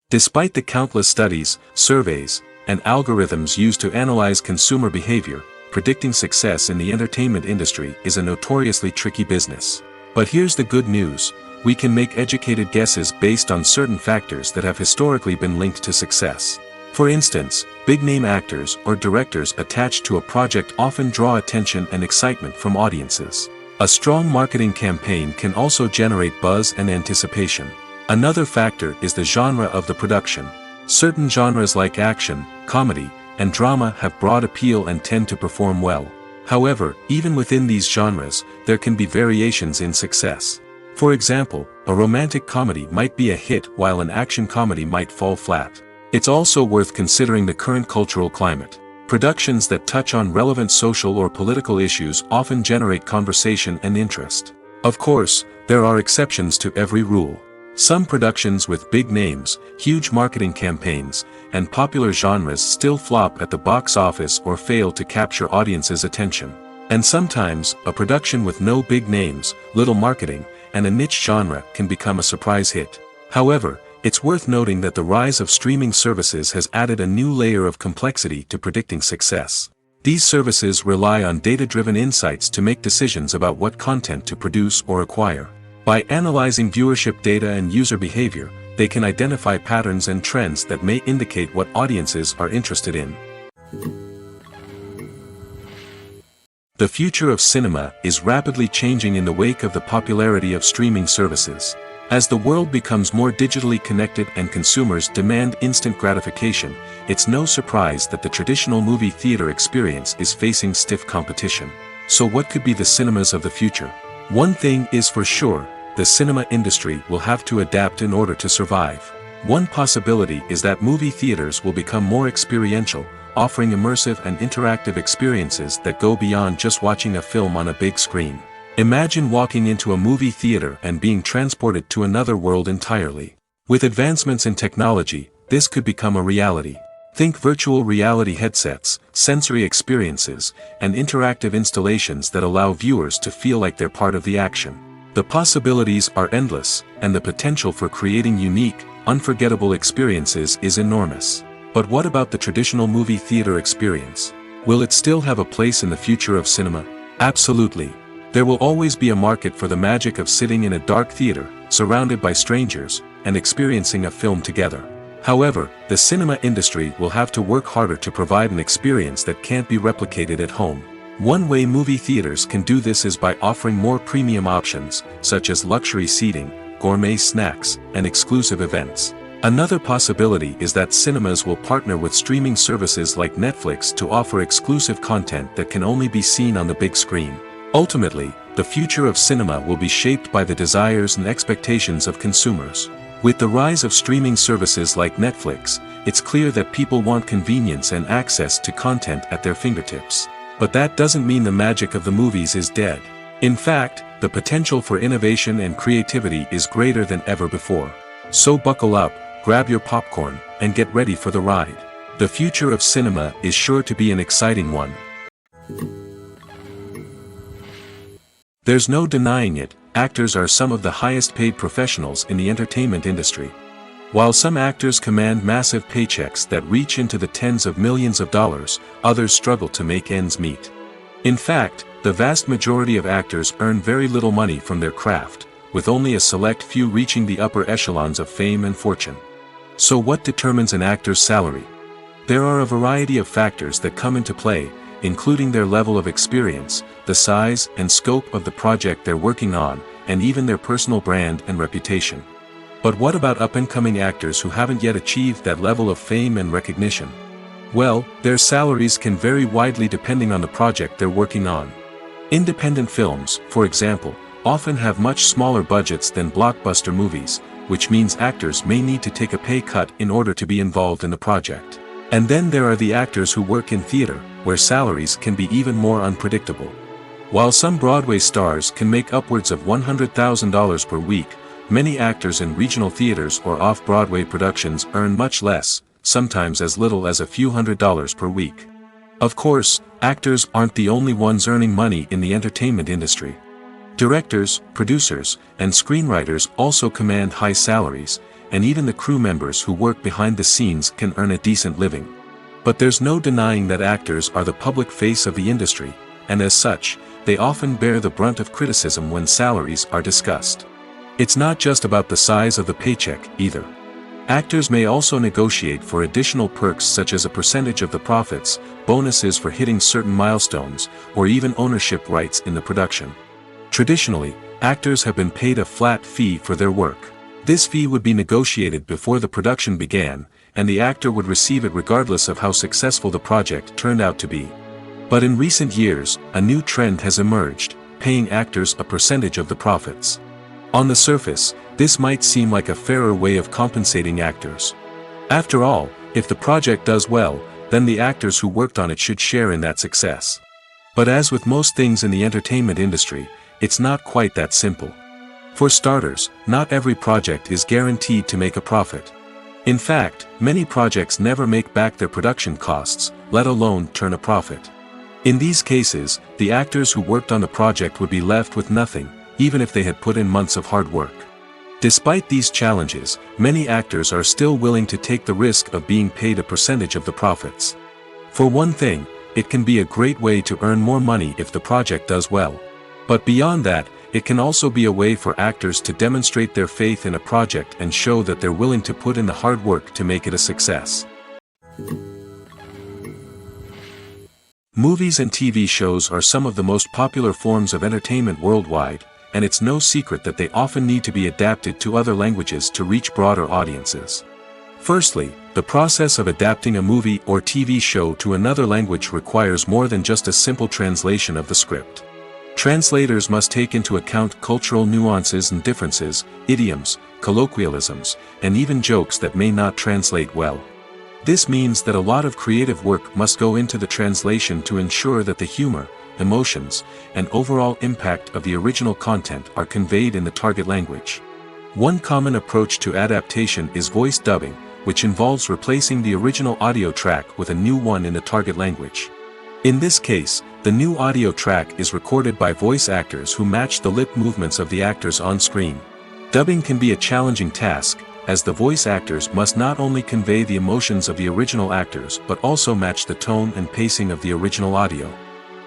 Despite the countless studies, surveys, and algorithms used to analyze consumer behavior, predicting success in the entertainment industry is a notoriously tricky business. But here's the good news: we can make educated guesses based on certain factors that have historically been linked to success. For instance, big-name actors or directors attached to a project often draw attention and excitement from audiences. A strong marketing campaign can also generate buzz and anticipation. Another factor is the genre of the production. Certain genres like action, comedy, and drama have broad appeal and tend to perform well. However, even within these genres, there can be variations in success. For example, a romantic comedy might be a hit while an action comedy might fall flat. It's also worth considering the current cultural climate. Productions that touch on relevant social or political issues often generate conversation and interest. Of course, there are exceptions to every rule. Some productions with big names, huge marketing campaigns, and popular genres still flop at the box office or fail to capture audiences' attention. And sometimes, a production with no big names, little marketing, and a niche genre can become a surprise hit. However, it's worth noting that the rise of streaming services has added a new layer of complexity to predicting success. These services rely on data-driven insights to make decisions about what content to produce or acquire. By analyzing viewership data and user behavior, they can identify patterns and trends that may indicate what audiences are interested in. The future of cinema is rapidly changing in the wake of the popularity of streaming services. As the world becomes more digitally connected and consumers demand instant gratification, it's no surprise that the traditional movie theater experience is facing stiff competition. So what could be the cinemas of the future? One thing is for sure, the cinema industry will have to adapt in order to survive. One possibility is that movie theaters will become more experiential, offering immersive and interactive experiences that go beyond just watching a film on a big screen. Imagine walking into a movie theater and being transported to another world entirely. With advancements in technology, this could become a reality. Think virtual reality headsets, sensory experiences, and interactive installations that allow viewers to feel like they're part of the action. The possibilities are endless, and the potential for creating unique, unforgettable experiences is enormous. But what about the traditional movie theater experience? Will it still have a place in the future of cinema? Absolutely. There will always be a market for the magic of sitting in a dark theater, surrounded by strangers, and experiencing a film together. However, the cinema industry will have to work harder to provide an experience that can't be replicated at home. One way movie theaters can do this is by offering more premium options, such as luxury seating, gourmet snacks, and exclusive events. Another possibility is that cinemas will partner with streaming services like Netflix to offer exclusive content that can only be seen on the big screen. Ultimately, the future of cinema will be shaped by the desires and expectations of consumers. With the rise of streaming services like Netflix, it's clear that people want convenience and access to content at their fingertips. But that doesn't mean the magic of the movies is dead. In fact, the potential for innovation and creativity is greater than ever before. So buckle up, grab your popcorn, and get ready for the ride. The future of cinema is sure to be an exciting one. There's no denying it, actors are some of the highest paid professionals in the entertainment industry. While some actors command massive paychecks that reach into the tens of millions of dollars, others struggle to make ends meet. In fact, the vast majority of actors earn very little money from their craft, with only a select few reaching the upper echelons of fame and fortune. So what determines an actor's salary? There are a variety of factors that come into play, including their level of experience, the size and scope of the project they're working on, and even their personal brand and reputation. But what about up-and-coming actors who haven't yet achieved that level of fame and recognition? Well, their salaries can vary widely depending on the project they're working on. Independent films, for example, often have much smaller budgets than blockbuster movies, which means actors may need to take a pay cut in order to be involved in the project. And then there are the actors who work in theater, where salaries can be even more unpredictable. While some Broadway stars can make upwards of $100,000 per week, many actors in regional theaters or off-Broadway productions earn much less, sometimes as little as a few $100s per week. Of course, actors aren't the only ones earning money in the entertainment industry. Directors, producers, and screenwriters also command high salaries, and even the crew members who work behind the scenes can earn a decent living. But there's no denying that actors are the public face of the industry, and as such, they often bear the brunt of criticism when salaries are discussed. It's not just about the size of the paycheck, either. Actors may also negotiate for additional perks such as a percentage of the profits, bonuses for hitting certain milestones, or even ownership rights in the production. Traditionally, actors have been paid a flat fee for their work. This fee would be negotiated before the production began, and the actor would receive it regardless of how successful the project turned out to be. But in recent years, a new trend has emerged, paying actors a percentage of the profits. On the surface, this might seem like a fairer way of compensating actors. After all, if the project does well, then the actors who worked on it should share in that success. But as with most things in the entertainment industry, it's not quite that simple. For starters, not every project is guaranteed to make a profit. In fact, many projects never make back their production costs, let alone turn a profit. In these cases, the actors who worked on the project would be left with nothing, even if they had put in months of hard work. Despite these challenges, many actors are still willing to take the risk of being paid a percentage of the profits. For one thing, it can be a great way to earn more money if the project does well. But beyond that, it can also be a way for actors to demonstrate their faith in a project and show that they're willing to put in the hard work to make it a success. Movies and TV shows are some of the most popular forms of entertainment worldwide, and it's no secret that they often need to be adapted to other languages to reach broader audiences. Firstly, the process of adapting a movie or TV show to another language requires more than just a simple translation of the script. Translators must take into account cultural nuances and differences, idioms, colloquialisms, and even jokes that may not translate well. This means that a lot of creative work must go into the translation to ensure that the humor, emotions, and overall impact of the original content are conveyed in the target language. One common approach to adaptation is voice dubbing, which involves replacing the original audio track with a new one in the target language. In this case, the new audio track is recorded by voice actors who match the lip movements of the actors on screen. Dubbing can be a challenging task, as the voice actors must not only convey the emotions of the original actors but also match the tone and pacing of the original audio.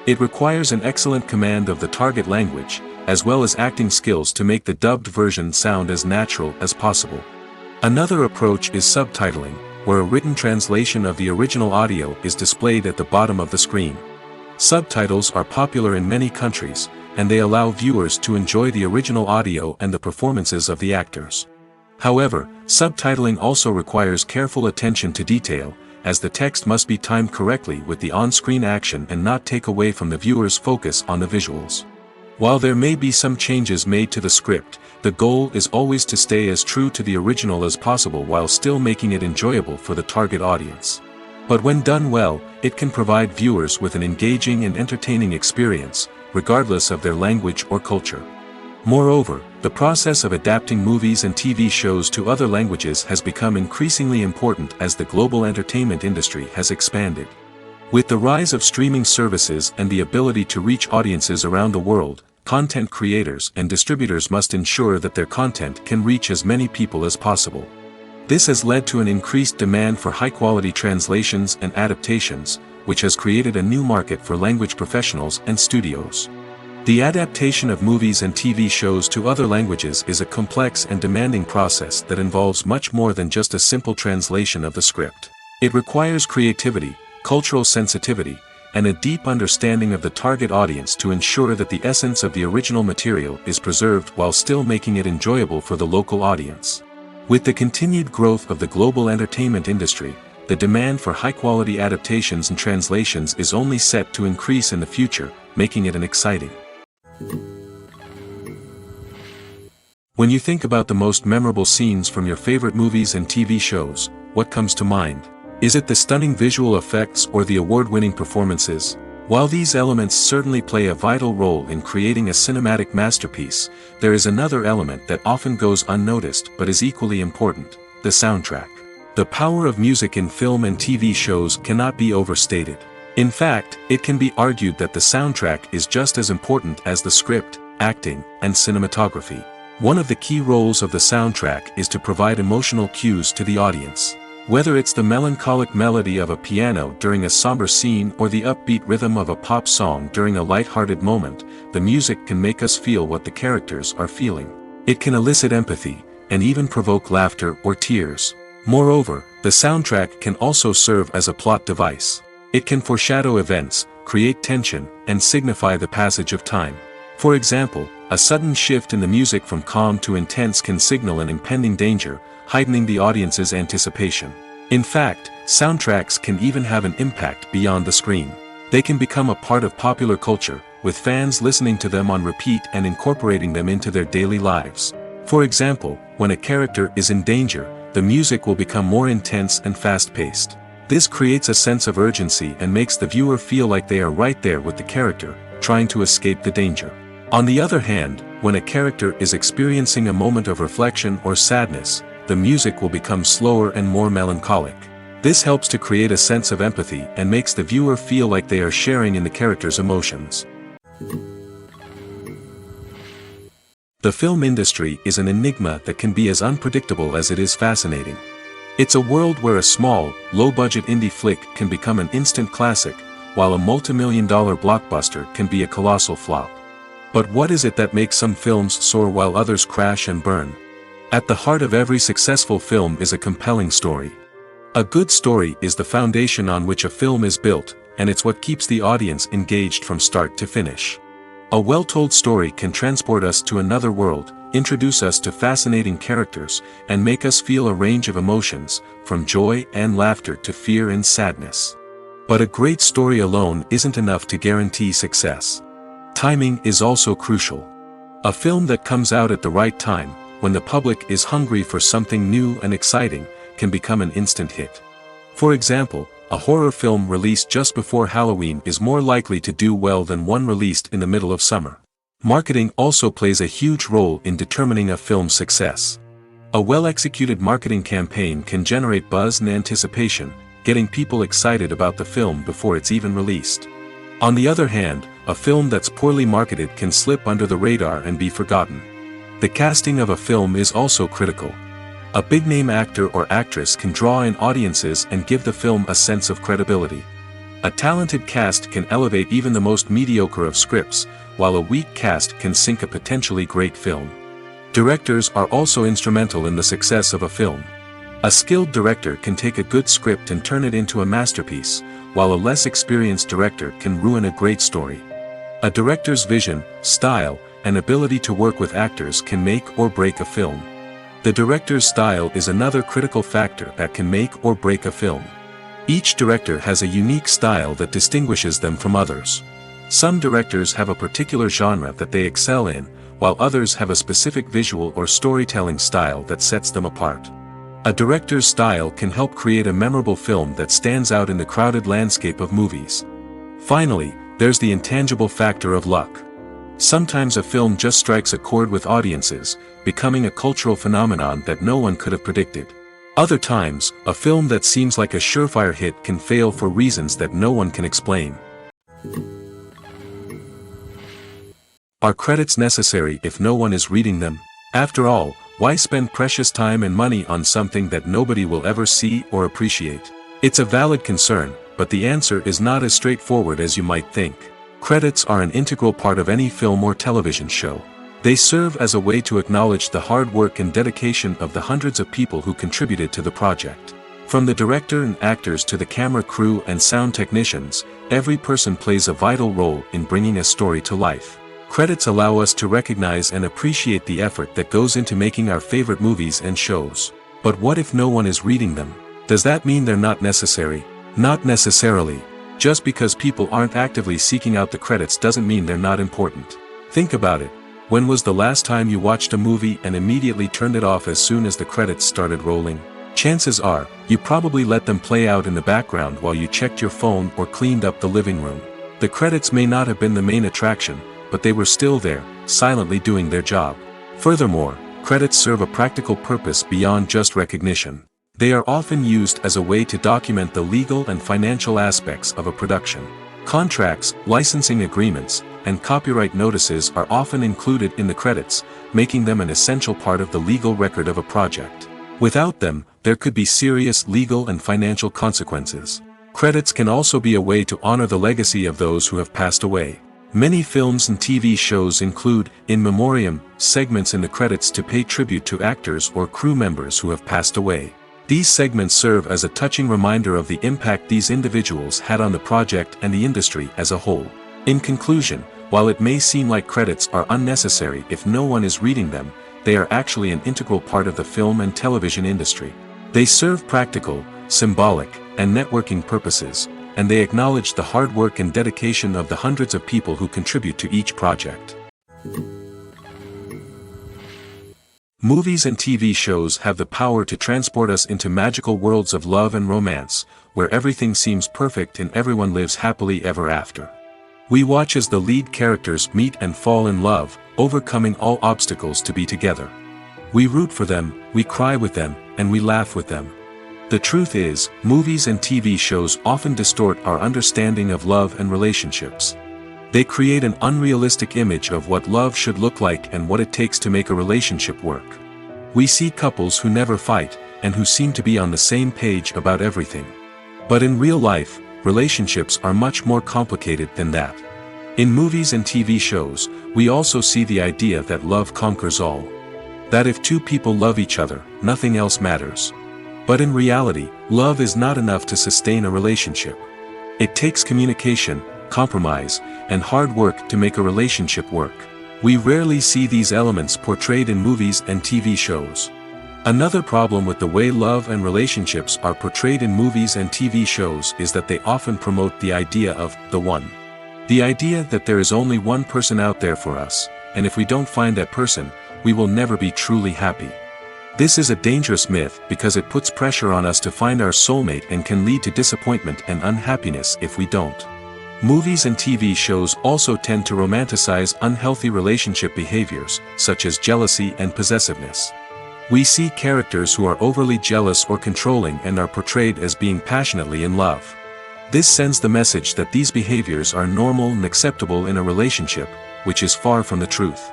It requires an excellent command of the target language, as well as acting skills to make the dubbed version sound as natural as possible. Another approach is subtitling, where a written translation of the original audio is displayed at the bottom of the screen. Subtitles are popular in many countries, and they allow viewers to enjoy the original audio and the performances of the actors. However, subtitling also requires careful attention to detail, as the text must be timed correctly with the on-screen action and not take away from the viewer's focus on the visuals. While there may be some changes made to the script, the goal is always to stay as true to the original as possible while still making it enjoyable for the target audience. But when done well, it can provide viewers with an engaging and entertaining experience, regardless of their language or culture. Moreover, the process of adapting movies and TV shows to other languages has become increasingly important as the global entertainment industry has expanded. With the rise of streaming services and the ability to reach audiences around the world, content creators and distributors must ensure that their content can reach as many people as possible. This has led to an increased demand for high-quality translations and adaptations, which has created a new market for language professionals and studios. The adaptation of movies and TV shows to other languages is a complex and demanding process that involves much more than just a simple translation of the script. It requires creativity, cultural sensitivity, and a deep understanding of the target audience to ensure that the essence of the original material is preserved while still making it enjoyable for the local audience. With the continued growth of the global entertainment industry, the demand for high-quality adaptations and translations is only set to increase in the future, making it an exciting. When you think about the most memorable scenes from your favorite movies and TV shows, what comes to mind? Is it the stunning visual effects or the award-winning performances? While these elements certainly play a vital role in creating a cinematic masterpiece, there is another element that often goes unnoticed but is equally important: the soundtrack. The power of music in film and TV shows cannot be overstated. In fact, it can be argued that the soundtrack is just as important as the script, acting, and cinematography. One of the key roles of the soundtrack is to provide emotional cues to the audience. Whether it's the melancholic melody of a piano during a somber scene or the upbeat rhythm of a pop song during a light-hearted moment, the music can make us feel what the characters are feeling. It can elicit empathy, and even provoke laughter or tears. Moreover, the soundtrack can also serve as a plot device. It can foreshadow events, create tension, and signify the passage of time. For example, a sudden shift in the music from calm to intense can signal an impending danger, heightening the audience's anticipation. In fact, soundtracks can even have an impact beyond the screen. They can become a part of popular culture, with fans listening to them on repeat and incorporating them into their daily lives. For example, when a character is in danger, the music will become more intense and fast-paced. This creates a sense of urgency and makes the viewer feel like they are right there with the character, trying to escape the danger. On the other hand, when a character is experiencing a moment of reflection or sadness, the music will become slower and more melancholic. This helps to create a sense of empathy and makes the viewer feel like they are sharing in the character's emotions. The film industry is an enigma that can be as unpredictable as it is fascinating. It's a world where a small, low-budget indie flick can become an instant classic, while a multi-million-dollar blockbuster can be a colossal flop. But what is it that makes some films soar while others crash and burn? At the heart of every successful film is a compelling story. A good story is the foundation on which a film is built, and it's what keeps the audience engaged from start to finish. A well-told story can transport us to another world, introduce us to fascinating characters, and make us feel a range of emotions, from joy and laughter to fear and sadness. But a great story alone isn't enough to guarantee success. Timing is also crucial. A film that comes out at the right time, when the public is hungry for something new and exciting, can become an instant hit. For example, a horror film released just before Halloween is more likely to do well than one released in the middle of summer. Marketing also plays a huge role in determining a film's success. A well-executed marketing campaign can generate buzz and anticipation, getting people excited about the film before it's even released. On the other hand, a film that's poorly marketed can slip under the radar and be forgotten. The casting of a film is also critical. A big-name actor or actress can draw in audiences and give the film a sense of credibility. A talented cast can elevate even the most mediocre of scripts, while a weak cast can sink a potentially great film. Directors are also instrumental in the success of a film. A skilled director can take a good script and turn it into a masterpiece, while a less experienced director can ruin a great story. A director's vision, style, and ability to work with actors can make or break a film. The director's style is another critical factor that can make or break a film. Each director has a unique style that distinguishes them from others. Some directors have a particular genre that they excel in, while others have a specific visual or storytelling style that sets them apart. A director's style can help create a memorable film that stands out in the crowded landscape of movies. Finally, there's the intangible factor of luck. Sometimes a film just strikes a chord with audiences, becoming a cultural phenomenon that no one could have predicted. Other times, a film that seems like a surefire hit can fail for reasons that no one can explain. Are credits necessary if no one is reading them? After all, why spend precious time and money on something that nobody will ever see or appreciate? It's a valid concern, but the answer is not as straightforward as you might think. Credits are an integral part of any film or television show. They serve as a way to acknowledge the hard work and dedication of the hundreds of people who contributed to the project. From the director and actors to the camera crew and sound technicians, every person plays a vital role in bringing a story to life. Credits allow us to recognize and appreciate the effort that goes into making our favorite movies and shows. But what if no one is reading them? Does that mean they're not necessary? Not necessarily. Just because people aren't actively seeking out the credits doesn't mean they're not important. Think about it. When was the last time you watched a movie and immediately turned it off as soon as the credits started rolling? Chances are, you probably let them play out in the background while you checked your phone or cleaned up the living room. The credits may not have been the main attraction, but they were still there, silently doing their job. Furthermore, credits serve a practical purpose beyond just recognition. They are often used as a way to document the legal and financial aspects of a production. Contracts, licensing agreements, and copyright notices are often included in the credits, making them an essential part of the legal record of a project. Without them, there could be serious legal and financial consequences. Credits can also be a way to honor the legacy of those who have passed away. Many films and TV shows include, in memoriam, segments in the credits to pay tribute to actors or crew members who have passed away. These segments serve as a touching reminder of the impact these individuals had on the project and the industry as a whole. In conclusion, while it may seem like credits are unnecessary if no one is reading them, they are actually an integral part of the film and television industry. They serve practical, symbolic, and networking purposes, and they acknowledge the hard work and dedication of the hundreds of people who contribute to each project. Movies and TV shows have the power to transport us into magical worlds of love and romance, where everything seems perfect and everyone lives happily ever after. We watch as the lead characters meet and fall in love, overcoming all obstacles to be together. We root for them, we cry with them, and we laugh with them. The truth is, movies and TV shows often distort our understanding of love and relationships. They create an unrealistic image of what love should look like and what it takes to make a relationship work. We see couples who never fight, and who seem to be on the same page about everything. But in real life, relationships are much more complicated than that. In movies and TV shows, we also see the idea that love conquers all. That if two people love each other, nothing else matters. But in reality, love is not enough to sustain a relationship. It takes communication, compromise, and hard work to make a relationship work. We rarely see these elements portrayed in movies and TV shows. Another problem with the way love and relationships are portrayed in movies and TV shows is that they often promote the idea of the one. The idea that there is only one person out there for us, and if we don't find that person, we will never be truly happy. This is a dangerous myth because it puts pressure on us to find our soulmate and can lead to disappointment and unhappiness if we don't. Movies and TV shows also tend to romanticize unhealthy relationship behaviors, such as jealousy and possessiveness. We see characters who are overly jealous or controlling and are portrayed as being passionately in love. This sends the message that these behaviors are normal and acceptable in a relationship, which is far from the truth.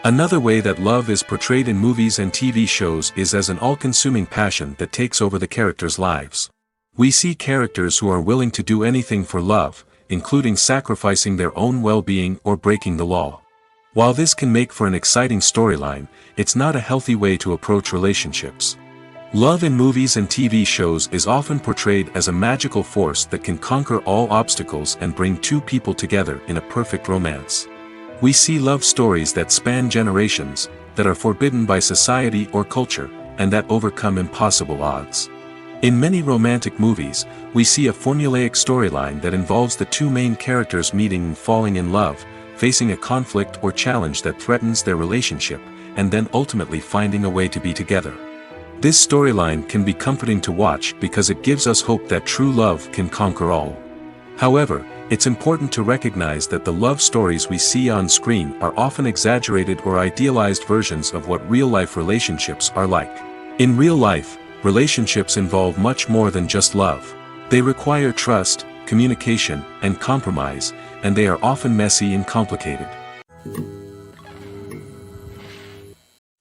Another way that love is portrayed in movies and TV shows is as an all-consuming passion that takes over the characters' lives. We see characters who are willing to do anything for love, including sacrificing their own well-being or breaking the law. While this can make for an exciting storyline, it's not a healthy way to approach relationships. Love in movies and TV shows is often portrayed as a magical force that can conquer all obstacles and bring two people together in a perfect romance. We see love stories that span generations, that are forbidden by society or culture, and that overcome impossible odds. In many romantic movies, we see a formulaic storyline that involves the two main characters meeting and falling in love, facing a conflict or challenge that threatens their relationship, and then ultimately finding a way to be together. This storyline can be comforting to watch because it gives us hope that true love can conquer all. However, it's important to recognize that the love stories we see on screen are often exaggerated or idealized versions of what real-life relationships are like. In real life, relationships involve much more than just love. They require trust, communication, and compromise, and they are often messy and complicated.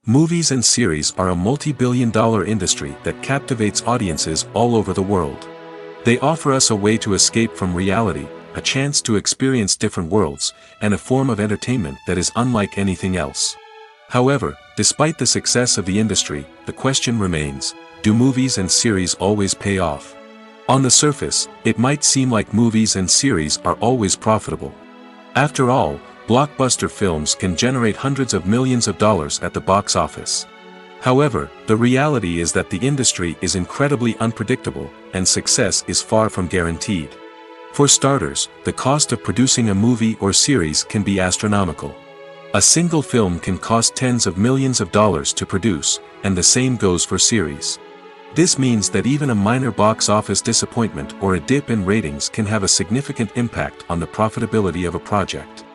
Movies and series are a multi-billion-dollar industry that captivates audiences all over the world. They offer us a way to escape from reality, a chance to experience different worlds, and a form of entertainment that is unlike anything else. However, despite the success of the industry, the question remains, do movies and series always pay off? On the surface, it might seem like movies and series are always profitable. After all, blockbuster films can generate hundreds of millions of dollars at the box office. However, the reality is that the industry is incredibly unpredictable, and success is far from guaranteed. For starters, the cost of producing a movie or series can be astronomical. A single film can cost tens of millions of dollars to produce, and the same goes for series. This means that even a minor box office disappointment or a dip in ratings can have a significant impact on the profitability of a project.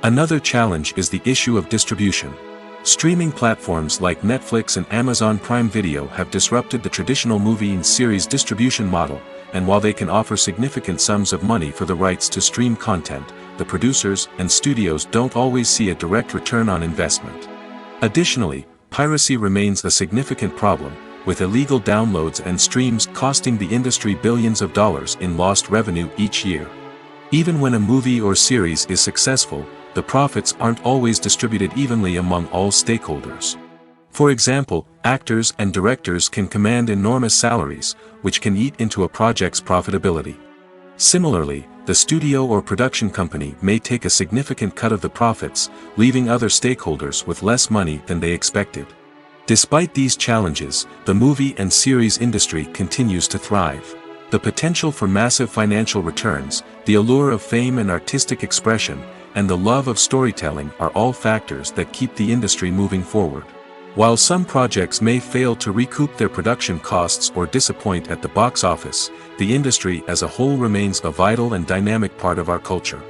Another challenge is the issue of distribution. Streaming platforms like Netflix and Amazon Prime Video have disrupted the traditional movie and series distribution model, and while they can offer significant sums of money for the rights to stream content, the producers and studios don't always see a direct return on investment. Additionally, piracy remains a significant problem, with illegal downloads and streams costing the industry billions of dollars in lost revenue each year. Even when a movie or series is successful, the profits aren't always distributed evenly among all stakeholders. For example, actors and directors can command enormous salaries, which can eat into a project's profitability. Similarly, the studio or production company may take a significant cut of the profits, leaving other stakeholders with less money than they expected. Despite these challenges, the movie and series industry continues to thrive. The potential for massive financial returns, the allure of fame and artistic expression, and the love of storytelling are all factors that keep the industry moving forward. While some projects may fail to recoup their production costs or disappoint at the box office, the industry as a whole remains a vital and dynamic part of our culture.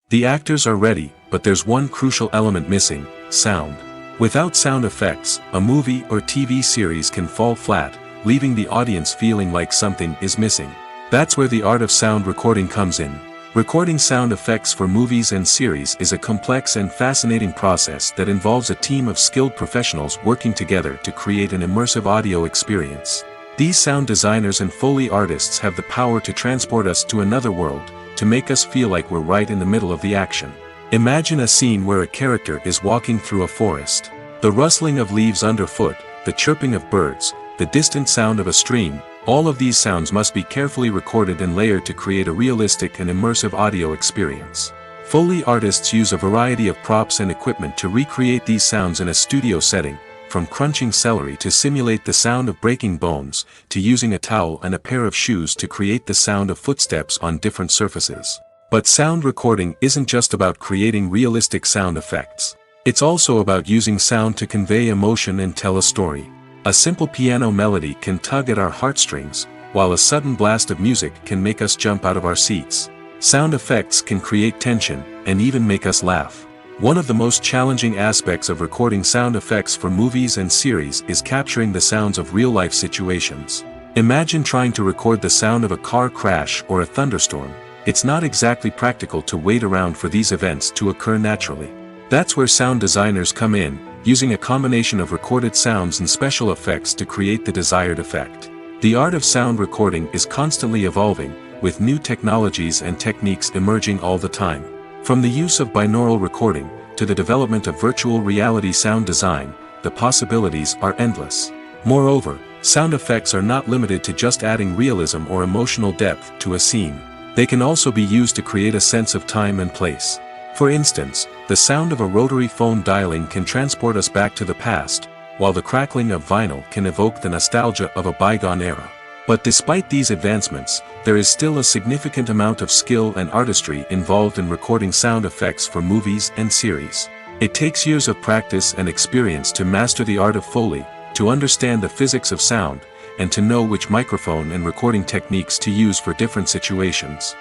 The actors are ready, but there's one crucial element missing: sound. Without sound effects, a movie or TV series can fall flat, leaving the audience feeling like something is missing. That's where the art of sound recording comes in. Recording sound effects for movies and series is a complex and fascinating process that involves a team of skilled professionals working together to create an immersive audio experience. These sound designers and Foley artists have the power to transport us to another world, to make us feel like we're right in the middle of the action. Imagine a scene where a character is walking through a forest. The rustling of leaves underfoot, the chirping of birds, the distant sound of a stream, all of these sounds must be carefully recorded and layered to create a realistic and immersive audio experience. Foley artists use a variety of props and equipment to recreate these sounds in a studio setting, from crunching celery to simulate the sound of breaking bones, to using a towel and a pair of shoes to create the sound of footsteps on different surfaces. But sound recording isn't just about creating realistic sound effects. It's also about using sound to convey emotion and tell a story. A simple piano melody can tug at our heartstrings, while a sudden blast of music can make us jump out of our seats. Sound effects can create tension, and even make us laugh. One of the most challenging aspects of recording sound effects for movies and series is capturing the sounds of real-life situations. Imagine trying to record the sound of a car crash or a thunderstorm. It's not exactly practical to wait around for these events to occur naturally. That's where sound designers come in, using a combination of recorded sounds and special effects to create the desired effect. The art of sound recording is constantly evolving, with new technologies and techniques emerging all the time. From the use of binaural recording, to the development of virtual reality sound design, the possibilities are endless. Moreover, sound effects are not limited to just adding realism or emotional depth to a scene. They can also be used to create a sense of time and place. For instance, the sound of a rotary phone dialing can transport us back to the past, while the crackling of vinyl can evoke the nostalgia of a bygone era. But despite these advancements, there is still a significant amount of skill and artistry involved in recording sound effects for movies and series. It takes years of practice and experience to master the art of Foley, to understand the physics of sound, and to know which microphone and recording techniques to use for different situations.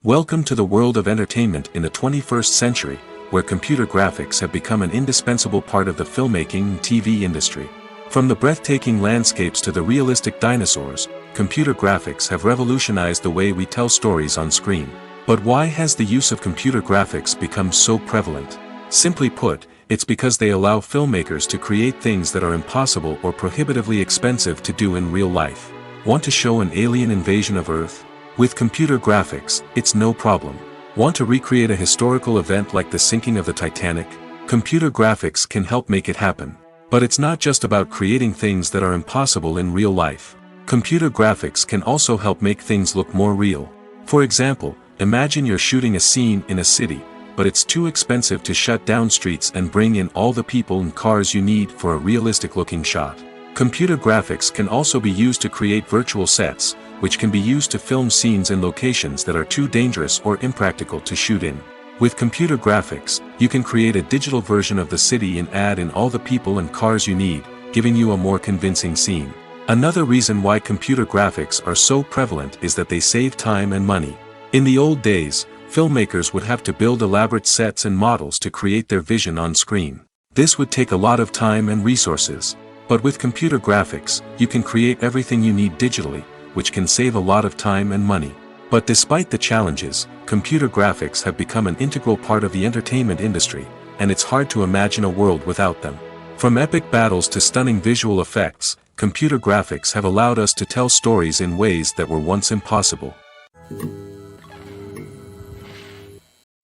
Welcome to the world of entertainment in the 21st century, where computer graphics have become an indispensable part of the filmmaking and TV industry. From the breathtaking landscapes to the realistic dinosaurs, computer graphics have revolutionized the way we tell stories on screen. But why has the use of computer graphics become so prevalent? Simply put, it's because they allow filmmakers to create things that are impossible or prohibitively expensive to do in real life. Want to show an alien invasion of Earth? With computer graphics, it's no problem. Want to recreate a historical event like the sinking of the Titanic? Computer graphics can help make it happen. But it's not just about creating things that are impossible in real life. Computer graphics can also help make things look more real. For example, imagine you're shooting a scene in a city, but it's too expensive to shut down streets and bring in all the people and cars you need for a realistic-looking shot. Computer graphics can also be used to create virtual sets, which can be used to film scenes in locations that are too dangerous or impractical to shoot in. With computer graphics, you can create a digital version of the city and add in all the people and cars you need, giving you a more convincing scene. Another reason why computer graphics are so prevalent is that they save time and money. In the old days, filmmakers would have to build elaborate sets and models to create their vision on screen. This would take a lot of time and resources. But with computer graphics, you can create everything you need digitally, which can save a lot of time and money. But despite the challenges, computer graphics have become an integral part of the entertainment industry, and it's hard to imagine a world without them. From epic battles to stunning visual effects, computer graphics have allowed us to tell stories in ways that were once impossible.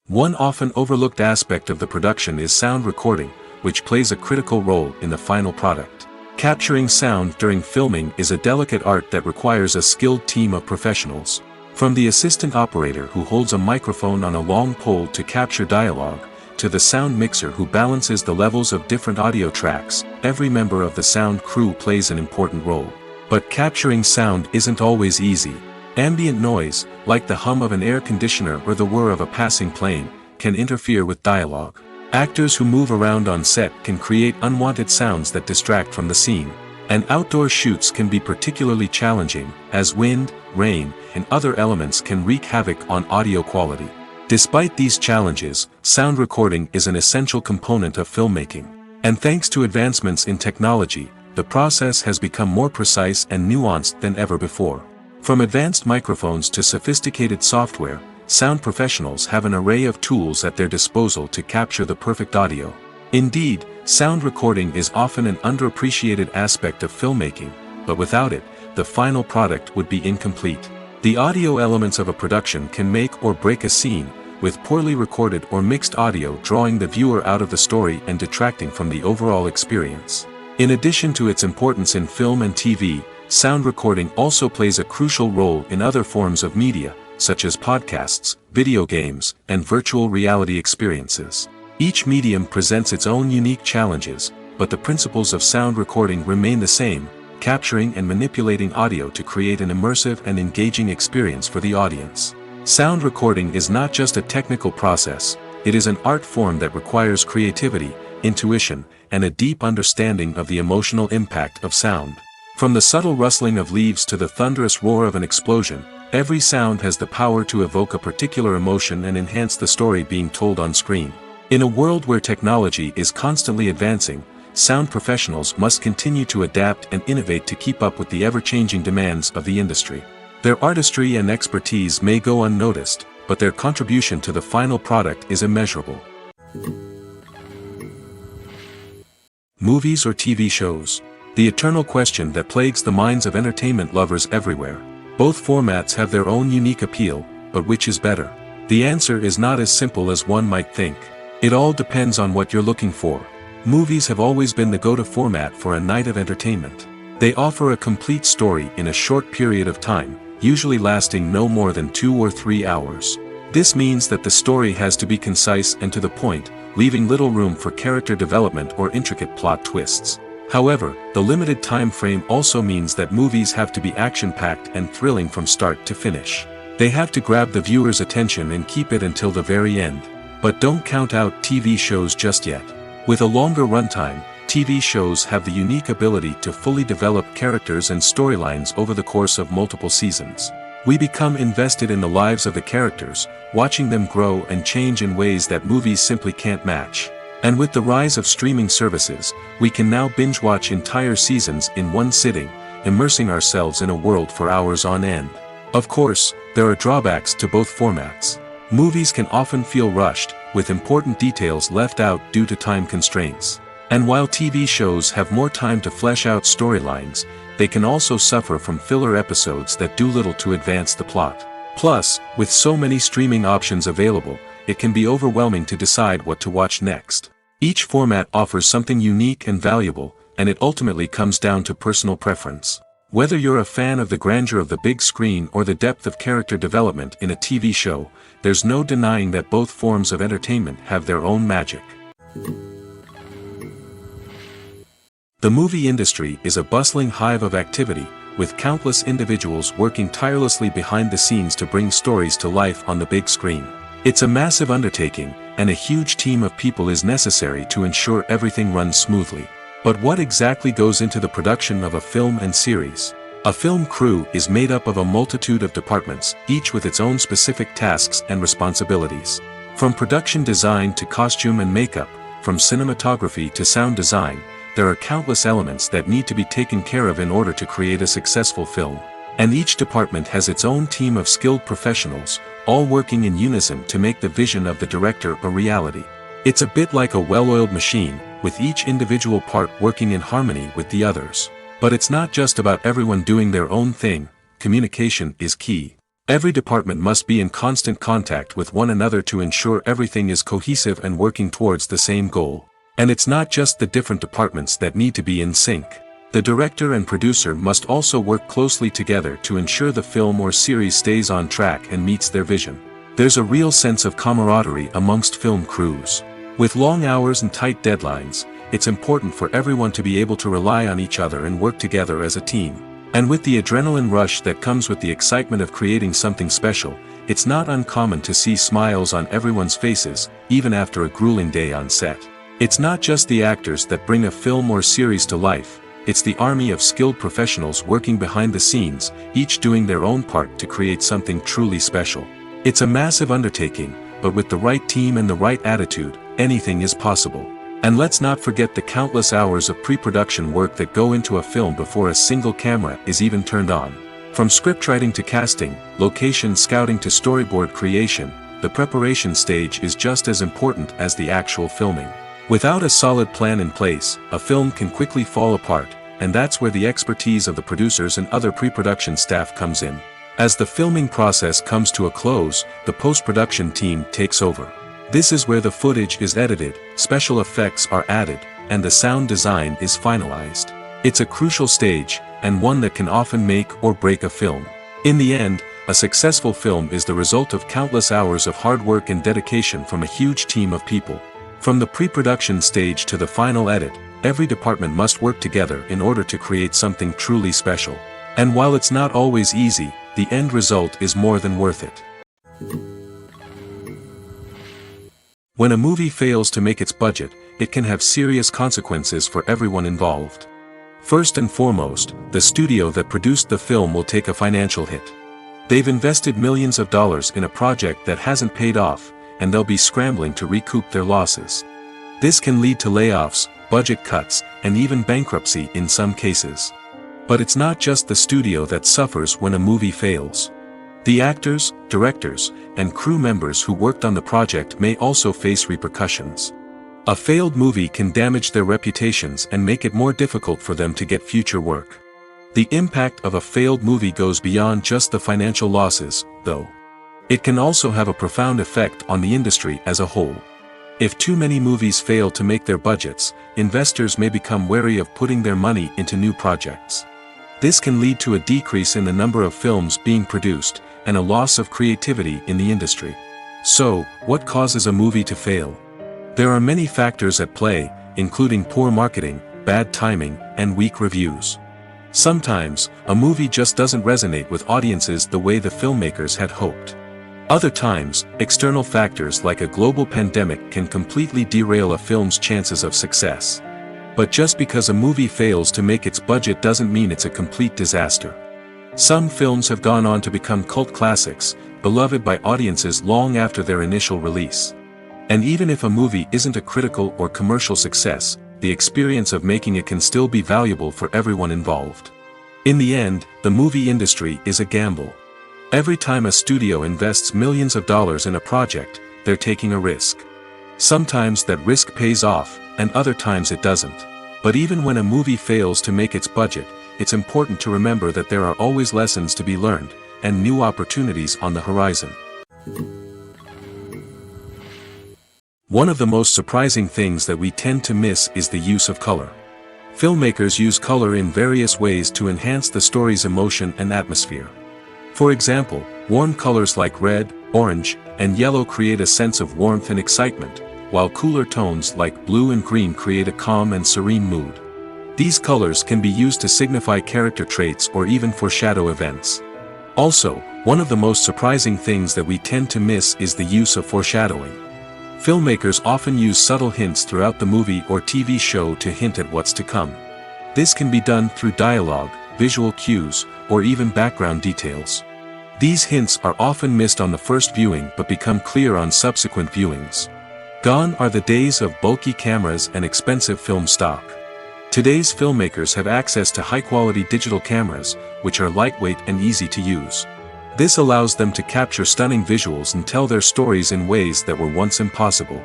One often overlooked aspect of the production is sound recording, which plays a critical role in the final product. Capturing sound during filming is a delicate art that requires a skilled team of professionals. From the assistant operator who holds a microphone on a long pole to capture dialogue, to the sound mixer who balances the levels of different audio tracks, every member of the sound crew plays an important role. But capturing sound isn't always easy. Ambient noise, like the hum of an air conditioner or the whir of a passing plane, can interfere with dialogue. Actors who move around on set can create unwanted sounds that distract from the scene. And outdoor shoots can be particularly challenging, as wind, rain, and other elements can wreak havoc on audio quality. Despite these challenges, sound recording is an essential component of filmmaking. And thanks to advancements in technology, the process has become more precise and nuanced than ever before. From advanced microphones to sophisticated software, sound professionals have an array of tools at their disposal to capture the perfect audio. Indeed, sound recording is often an underappreciated aspect of filmmaking, but without it, the final product would be incomplete. The audio elements of a production can make or break a scene, with poorly recorded or mixed audio drawing the viewer out of the story and detracting from the overall experience. In addition to its importance in film and TV, sound recording also plays a crucial role in other forms of media, such as podcasts, video games, and virtual reality experiences. Each medium presents its own unique challenges, but the principles of sound recording remain the same, capturing and manipulating audio to create an immersive and engaging experience for the audience. Sound recording is not just a technical process, it is an art form that requires creativity, intuition, and a deep understanding of the emotional impact of sound. From the subtle rustling of leaves to the thunderous roar of an explosion, every sound has the power to evoke a particular emotion and enhance the story being told on screen. In a world where technology is constantly advancing, sound professionals must continue to adapt and innovate to keep up with the ever-changing demands of the industry. Their artistry and expertise may go unnoticed, but their contribution to the final product is immeasurable. Movies or TV shows? The eternal question that plagues the minds of entertainment lovers everywhere. Both formats have their own unique appeal, but which is better? The answer is not as simple as one might think. It all depends on what you're looking for. Movies have always been the go-to format for a night of entertainment. They offer a complete story in a short period of time, usually lasting no more than 2 or 3 hours. This means that the story has to be concise and to the point, leaving little room for character development or intricate plot twists. However, the limited time frame also means that movies have to be action-packed and thrilling from start to finish. They have to grab the viewer's attention and keep it until the very end. But don't count out TV shows just yet. With a longer runtime, TV shows have the unique ability to fully develop characters and storylines over the course of multiple seasons. We become invested in the lives of the characters, watching them grow and change in ways that movies simply can't match. And with the rise of streaming services, we can now binge-watch entire seasons in one sitting, immersing ourselves in a world for hours on end. Of course, there are drawbacks to both formats. Movies can often feel rushed, with important details left out due to time constraints. And while TV shows have more time to flesh out storylines, they can also suffer from filler episodes that do little to advance the plot. Plus, with so many streaming options available, it can be overwhelming to decide what to watch next. Each format offers something unique and valuable, and it ultimately comes down to personal preference. Whether you're a fan of the grandeur of the big screen or the depth of character development in a TV show, there's no denying that both forms of entertainment have their own magic. The movie industry is a bustling hive of activity, with countless individuals working tirelessly behind the scenes to bring stories to life on the big screen. It's a massive undertaking, and a huge team of people is necessary to ensure everything runs smoothly. But what exactly goes into the production of a film and series? A film crew is made up of a multitude of departments, each with its own specific tasks and responsibilities. From production design to costume and makeup, from cinematography to sound design, there are countless elements that need to be taken care of in order to create a successful film. And each department has its own team of skilled professionals, all working in unison to make the vision of the director a reality. It's a bit like a well-oiled machine, with each individual part working in harmony with the others. But it's not just about everyone doing their own thing. Communication is key. Every department must be in constant contact with one another to ensure everything is cohesive and working towards the same goal. And it's not just the different departments that need to be in sync. The director and producer must also work closely together to ensure the film or series stays on track and meets their vision. There's a real sense of camaraderie amongst film crews. With long hours and tight deadlines, it's important for everyone to be able to rely on each other and work together as a team. And with the adrenaline rush that comes with the excitement of creating something special, it's not uncommon to see smiles on everyone's faces, even after a grueling day on set. It's not just the actors that bring a film or series to life, It's the army of skilled professionals working behind the scenes, each doing their own part to create something truly special. It's a massive undertaking, but with the right team and the right attitude, anything is possible. And let's not forget the countless hours of pre-production work that go into a film before a single camera is even turned on. From scriptwriting to casting, location scouting to storyboard creation, the preparation stage is just as important as the actual filming. Without a solid plan in place, a film can quickly fall apart, and that's where the expertise of the producers and other pre-production staff comes in. As the filming process comes to a close, the post-production team takes over. This is where the footage is edited, special effects are added, and the sound design is finalized. It's a crucial stage, and one that can often make or break a film. In the end, a successful film is the result of countless hours of hard work and dedication from a huge team of people. From the pre-production stage to the final edit, every department must work together in order to create something truly special. And while it's not always easy, the end result is more than worth it. When a movie fails to make its budget, it can have serious consequences for everyone involved. First and foremost, the studio that produced the film will take a financial hit. They've invested millions of dollars in a project that hasn't paid off, and they'll be scrambling to recoup their losses. This can lead to layoffs, budget cuts, and even bankruptcy in some cases. But it's not just the studio that suffers when a movie fails. The actors, directors, and crew members who worked on the project may also face repercussions. A failed movie can damage their reputations and make it more difficult for them to get future work. The impact of a failed movie goes beyond just the financial losses, though. It can also have a profound effect on the industry as a whole. If too many movies fail to make their budgets, investors may become wary of putting their money into new projects. This can lead to a decrease in the number of films being produced, and a loss of creativity in the industry. So, what causes a movie to fail? There are many factors at play, including poor marketing, bad timing, and weak reviews. Sometimes, a movie just doesn't resonate with audiences the way the filmmakers had hoped. Other times, external factors like a global pandemic can completely derail a film's chances of success. But just because a movie fails to make its budget doesn't mean it's a complete disaster. Some films have gone on to become cult classics, beloved by audiences long after their initial release. And even if a movie isn't a critical or commercial success, the experience of making it can still be valuable for everyone involved. In the end, the movie industry is a gamble. Every time a studio invests millions of dollars in a project, they're taking a risk. Sometimes that risk pays off, and other times it doesn't. But even when a movie fails to make its budget, it's important to remember that there are always lessons to be learned, and new opportunities on the horizon. One of the most surprising things that we tend to miss is the use of color. Filmmakers use color in various ways to enhance the story's emotion and atmosphere. For example, warm colors like red, orange, and yellow create a sense of warmth and excitement, while cooler tones like blue and green create a calm and serene mood. These colors can be used to signify character traits or even foreshadow events. Also, one of the most surprising things that we tend to miss is the use of foreshadowing. Filmmakers often use subtle hints throughout the movie or TV show to hint at what's to come. This can be done through dialogue, visual cues, or even background details. These hints are often missed on the first viewing but become clear on subsequent viewings. Gone are the days of bulky cameras and expensive film stock. Today's filmmakers have access to high-quality digital cameras, which are lightweight and easy to use. This allows them to capture stunning visuals and tell their stories in ways that were once impossible.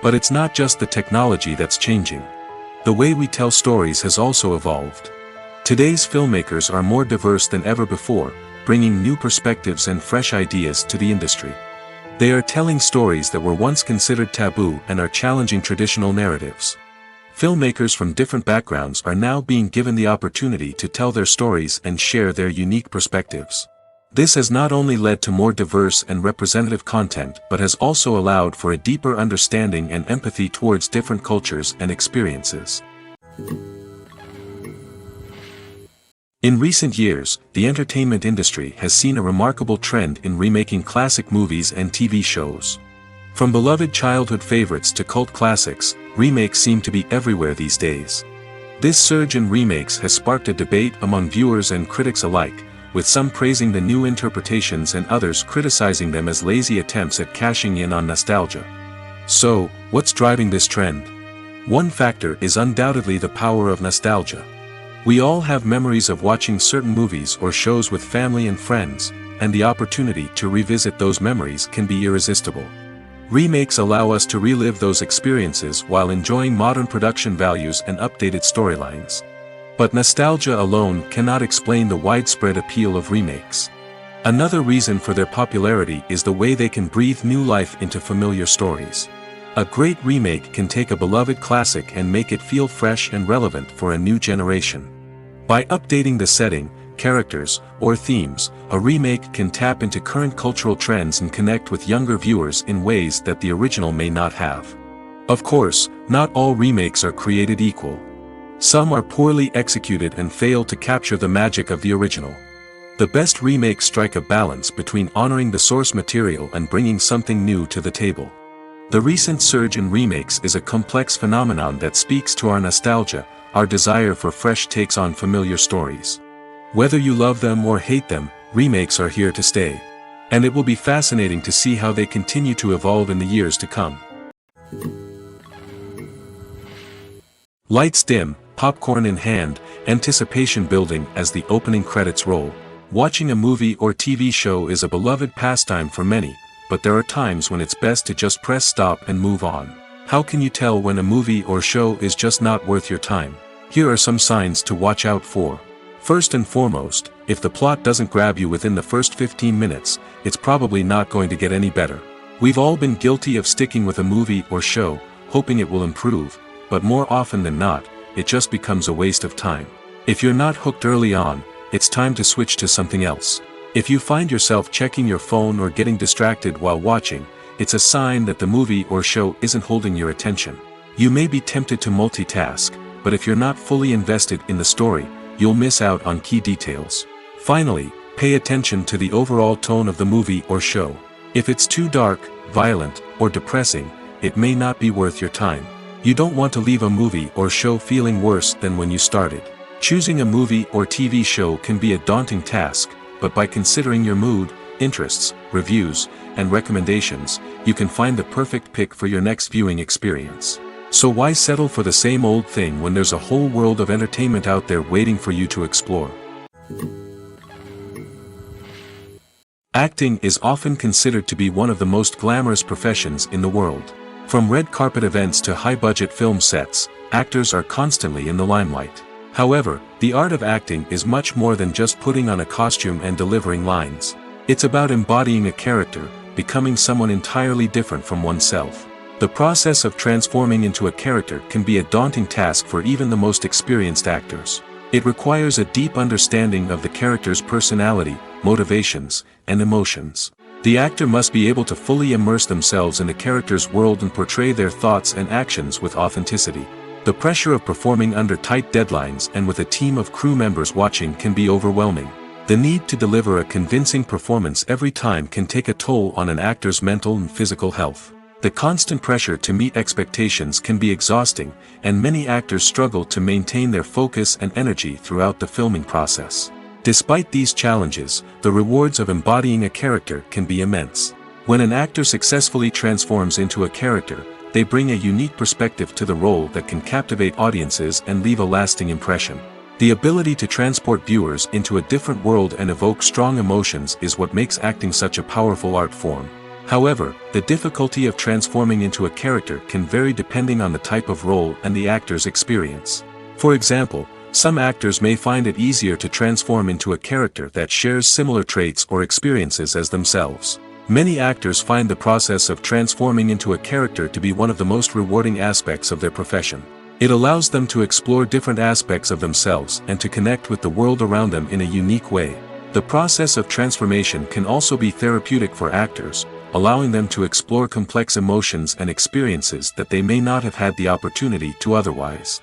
But it's not just the technology that's changing. The way we tell stories has also evolved. Today's filmmakers are more diverse than ever before, bringing new perspectives and fresh ideas to the industry. They are telling stories that were once considered taboo and are challenging traditional narratives. Filmmakers from different backgrounds are now being given the opportunity to tell their stories and share their unique perspectives. This has not only led to more diverse and representative content but has also allowed for a deeper understanding and empathy towards different cultures and experiences. In recent years, the entertainment industry has seen a remarkable trend in remaking classic movies and TV shows. From beloved childhood favorites to cult classics, remakes seem to be everywhere these days. This surge in remakes has sparked a debate among viewers and critics alike, with some praising the new interpretations and others criticizing them as lazy attempts at cashing in on nostalgia. So, what's driving this trend? One factor is undoubtedly the power of nostalgia. We all have memories of watching certain movies or shows with family and friends, and the opportunity to revisit those memories can be irresistible. Remakes allow us to relive those experiences while enjoying modern production values and updated storylines. But nostalgia alone cannot explain the widespread appeal of remakes. Another reason for their popularity is the way they can breathe new life into familiar stories. A great remake can take a beloved classic and make it feel fresh and relevant for a new generation. By updating the setting, characters, or themes, a remake can tap into current cultural trends and connect with younger viewers in ways that the original may not have. Of course, not all remakes are created equal. Some are poorly executed and fail to capture the magic of the original. The best remakes strike a balance between honoring the source material and bringing something new to the table. The recent surge in remakes is a complex phenomenon that speaks to our nostalgia, our desire for fresh takes on familiar stories. Whether you love them or hate them, remakes are here to stay. And it will be fascinating to see how they continue to evolve in the years to come. Lights dim, popcorn in hand, anticipation building as the opening credits roll. Watching a movie or TV show is a beloved pastime for many, but there are times when it's best to just press stop and move on. How can you tell when a movie or show is just not worth your time? Here are some signs to watch out for. First and foremost, if the plot doesn't grab you within the first 15 minutes, it's probably not going to get any better. We've all been guilty of sticking with a movie or show, hoping it will improve, but more often than not, it just becomes a waste of time. If you're not hooked early on, it's time to switch to something else. If you find yourself checking your phone or getting distracted while watching, it's a sign that the movie or show isn't holding your attention. You may be tempted to multitask, but if you're not fully invested in the story, you'll miss out on key details. Finally, pay attention to the overall tone of the movie or show. If it's too dark, violent, or depressing, it may not be worth your time. You don't want to leave a movie or show feeling worse than when you started. Choosing a movie or TV show can be a daunting task, but by considering your mood, interests, reviews, and recommendations, you can find the perfect pick for your next viewing experience. So why settle for the same old thing when there's a whole world of entertainment out there waiting for you to explore? Acting is often considered to be one of the most glamorous professions in the world. From red carpet events to high-budget film sets, actors are constantly in the limelight. However, the art of acting is much more than just putting on a costume and delivering lines. It's about embodying a character, becoming someone entirely different from oneself. The process of transforming into a character can be a daunting task for even the most experienced actors. It requires a deep understanding of the character's personality, motivations, and emotions. The actor must be able to fully immerse themselves in the character's world and portray their thoughts and actions with authenticity. The pressure of performing under tight deadlines and with a team of crew members watching can be overwhelming. The need to deliver a convincing performance every time can take a toll on an actor's mental and physical health. The constant pressure to meet expectations can be exhausting, and many actors struggle to maintain their focus and energy throughout the filming process. Despite these challenges, the rewards of embodying a character can be immense. When an actor successfully transforms into a character, they bring a unique perspective to the role that can captivate audiences and leave a lasting impression. The ability to transport viewers into a different world and evoke strong emotions is what makes acting such a powerful art form. However, the difficulty of transforming into a character can vary depending on the type of role and the actor's experience. For example, some actors may find it easier to transform into a character that shares similar traits or experiences as themselves. Many actors find the process of transforming into a character to be one of the most rewarding aspects of their profession. It allows them to explore different aspects of themselves and to connect with the world around them in a unique way. The process of transformation can also be therapeutic for actors, allowing them to explore complex emotions and experiences that they may not have had the opportunity to otherwise.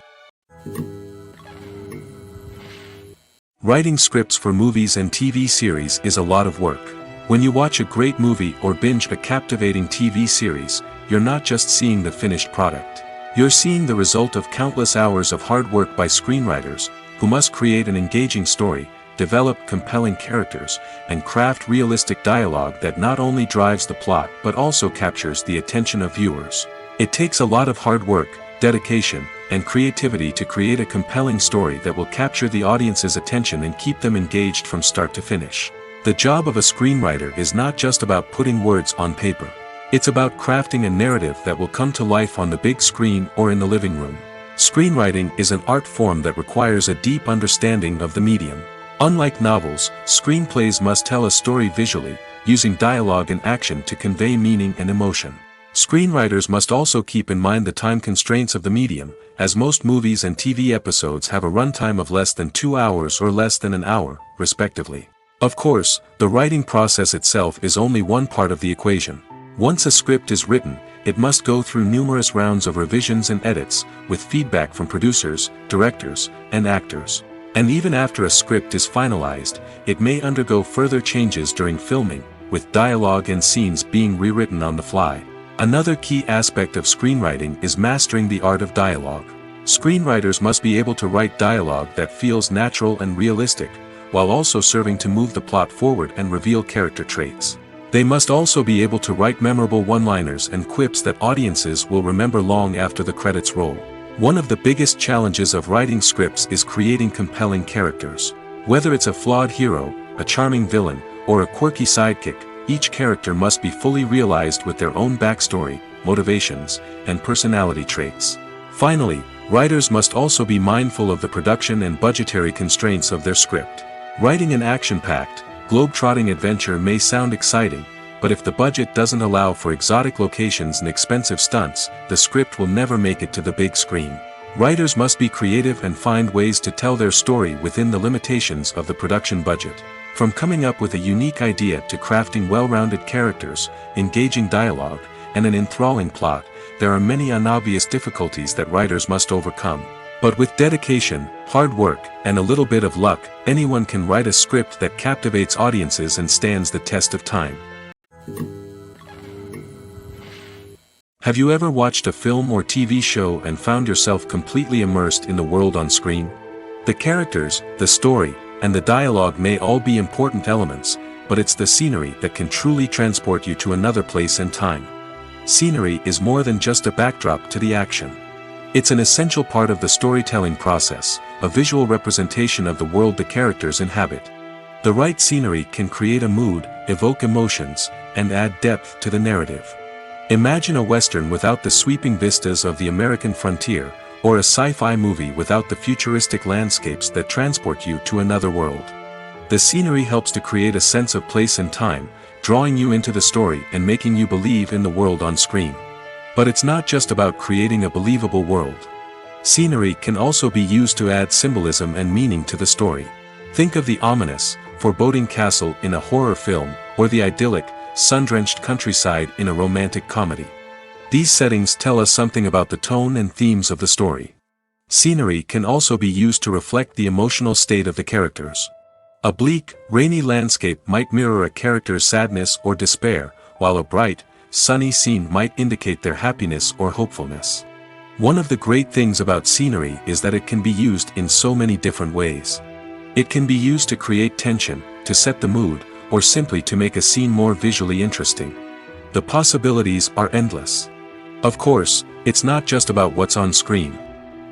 Writing scripts for movies and TV series is a lot of work. When you watch a great movie or binge a captivating TV series, you're not just seeing the finished product. You're seeing the result of countless hours of hard work by screenwriters, who must create an engaging story, develop compelling characters, and craft realistic dialogue that not only drives the plot but also captures the attention of viewers. It takes a lot of hard work, dedication, and creativity to create a compelling story that will capture the audience's attention and keep them engaged from start to finish. The job of a screenwriter is not just about putting words on paper. It's about crafting a narrative that will come to life on the big screen or in the living room. Screenwriting is an art form that requires a deep understanding of the medium. Unlike novels, screenplays must tell a story visually, using dialogue and action to convey meaning and emotion. Screenwriters must also keep in mind the time constraints of the medium, as most movies and TV episodes have a runtime of less than 2 hours or less than an hour, respectively. Of course, the writing process itself is only one part of the equation. Once a script is written, it must go through numerous rounds of revisions and edits, with feedback from producers, directors, and actors. And even after a script is finalized, it may undergo further changes during filming, with dialogue and scenes being rewritten on the fly. Another key aspect of screenwriting is mastering the art of dialogue. Screenwriters must be able to write dialogue that feels natural and realistic, while also serving to move the plot forward and reveal character traits. They must also be able to write memorable one-liners and quips that audiences will remember long after the credits roll. One of the biggest challenges of writing scripts is creating compelling characters. Whether it's a flawed hero, a charming villain, or a quirky sidekick, each character must be fully realized with their own backstory, motivations, and personality traits. Finally, writers must also be mindful of the production and budgetary constraints of their script. Writing an action-packed, globe-trotting adventure may sound exciting, but if the budget doesn't allow for exotic locations and expensive stunts, the script will never make it to the big screen. Writers must be creative and find ways to tell their story within the limitations of the production budget. From coming up with a unique idea to crafting well-rounded characters, engaging dialogue, and an enthralling plot, there are many unobvious difficulties that writers must overcome. But with dedication, hard work, and a little bit of luck, anyone can write a script that captivates audiences and stands the test of time. Have you ever watched a film or TV show and found yourself completely immersed in the world on screen? The characters, the story, and the dialogue may all be important elements, but it's the scenery that can truly transport you to another place and time. Scenery is more than just a backdrop to the action. It's an essential part of the storytelling process, a visual representation of the world the characters inhabit. The right scenery can create a mood, evoke emotions, and add depth to the narrative. Imagine a Western without the sweeping vistas of the American frontier, or a sci-fi movie without the futuristic landscapes that transport you to another world. The scenery helps to create a sense of place and time, drawing you into the story and making you believe in the world on screen. But it's not just about creating a believable world. Scenery can also be used to add symbolism and meaning to the story. Think of the ominous, foreboding castle in a horror film, or the idyllic, sun-drenched countryside in a romantic comedy. These settings tell us something about the tone and themes of the story. Scenery can also be used to reflect the emotional state of the characters. A bleak, rainy landscape might mirror a character's sadness or despair, while a bright, sunny scene might indicate their happiness or hopefulness. One of the great things about scenery is that it can be used in so many different ways. It can be used to create tension, to set the mood, or simply to make a scene more visually interesting. The possibilities are endless. Of course, it's not just about what's on screen.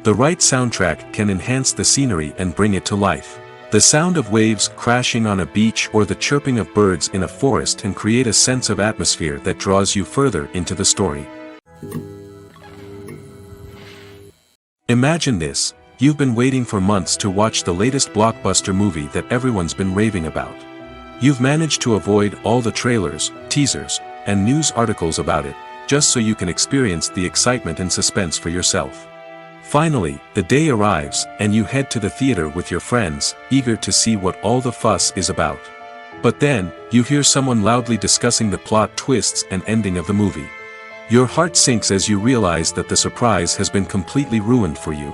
The right soundtrack can enhance the scenery and bring it to life. The sound of waves crashing on a beach or the chirping of birds in a forest can create a sense of atmosphere that draws you further into the story. Imagine this: you've been waiting for months to watch the latest blockbuster movie that everyone's been raving about. You've managed to avoid all the trailers, teasers, and news articles about it, just so you can experience the excitement and suspense for yourself. Finally, the day arrives, and you head to the theater with your friends, eager to see what all the fuss is about. But then, you hear someone loudly discussing the plot twists and ending of the movie. Your heart sinks as you realize that the surprise has been completely ruined for you.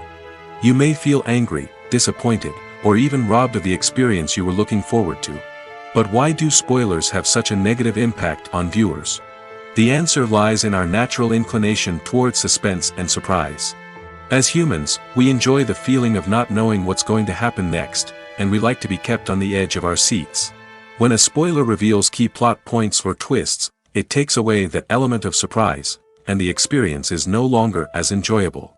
You may feel angry, disappointed, or even robbed of the experience you were looking forward to. But why do spoilers have such a negative impact on viewers? The answer lies in our natural inclination toward suspense and surprise. As humans, we enjoy the feeling of not knowing what's going to happen next, and we like to be kept on the edge of our seats. When a spoiler reveals key plot points or twists, it takes away that element of surprise, and the experience is no longer as enjoyable.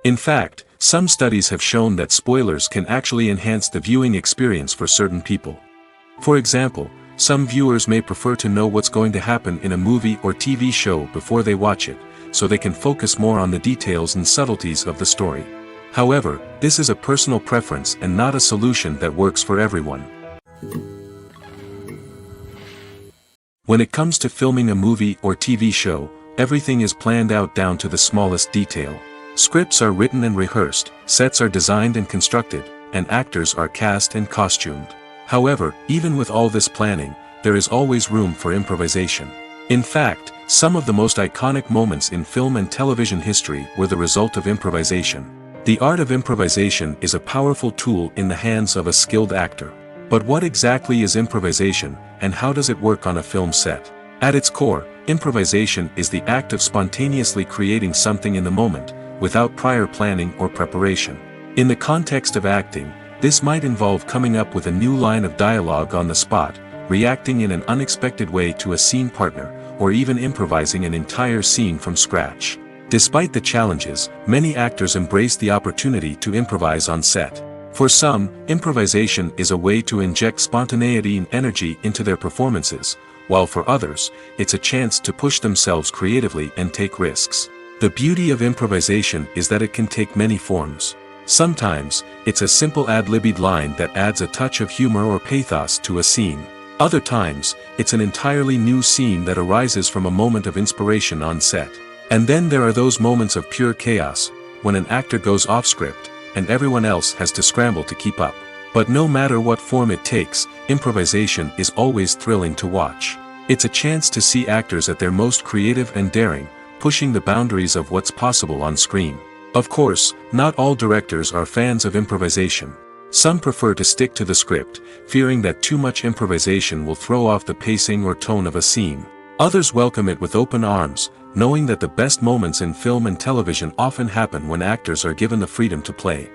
In fact, some studies have shown that spoilers can actually enhance the viewing experience for certain people. For example, some viewers may prefer to know what's going to happen in a movie or TV show before they watch it, so they can focus more on the details and subtleties of the story. However, this is a personal preference and not a solution that works for everyone. When it comes to filming a movie or TV show, everything is planned out down to the smallest detail. Scripts are written and rehearsed, sets are designed and constructed, and actors are cast and costumed. However, even with all this planning, there is always room for improvisation. In fact, some of the most iconic moments in film and television history were the result of improvisation. The art of improvisation is a powerful tool in the hands of a skilled actor. But what exactly is improvisation, and how does it work on a film set? At its core, improvisation is the act of spontaneously creating something in the moment, without prior planning or preparation. In the context of acting, this might involve coming up with a new line of dialogue on the spot, reacting in an unexpected way to a scene partner, or even improvising an entire scene from scratch. Despite the challenges, many actors embrace the opportunity to improvise on set. For some, improvisation is a way to inject spontaneity and energy into their performances, while for others, it's a chance to push themselves creatively and take risks. The beauty of improvisation is that it can take many forms. Sometimes, it's a simple ad-libbed line that adds a touch of humor or pathos to a scene. Other times, it's an entirely new scene that arises from a moment of inspiration on set. And then there are those moments of pure chaos, when an actor goes off script, and everyone else has to scramble to keep up. But no matter what form it takes, improvisation is always thrilling to watch. It's a chance to see actors at their most creative and daring, pushing the boundaries of what's possible on screen. Of course, not all directors are fans of improvisation. Some prefer to stick to the script, fearing that too much improvisation will throw off the pacing or tone of a scene. Others welcome it with open arms, knowing that the best moments in film and television often happen when actors are given the freedom to play.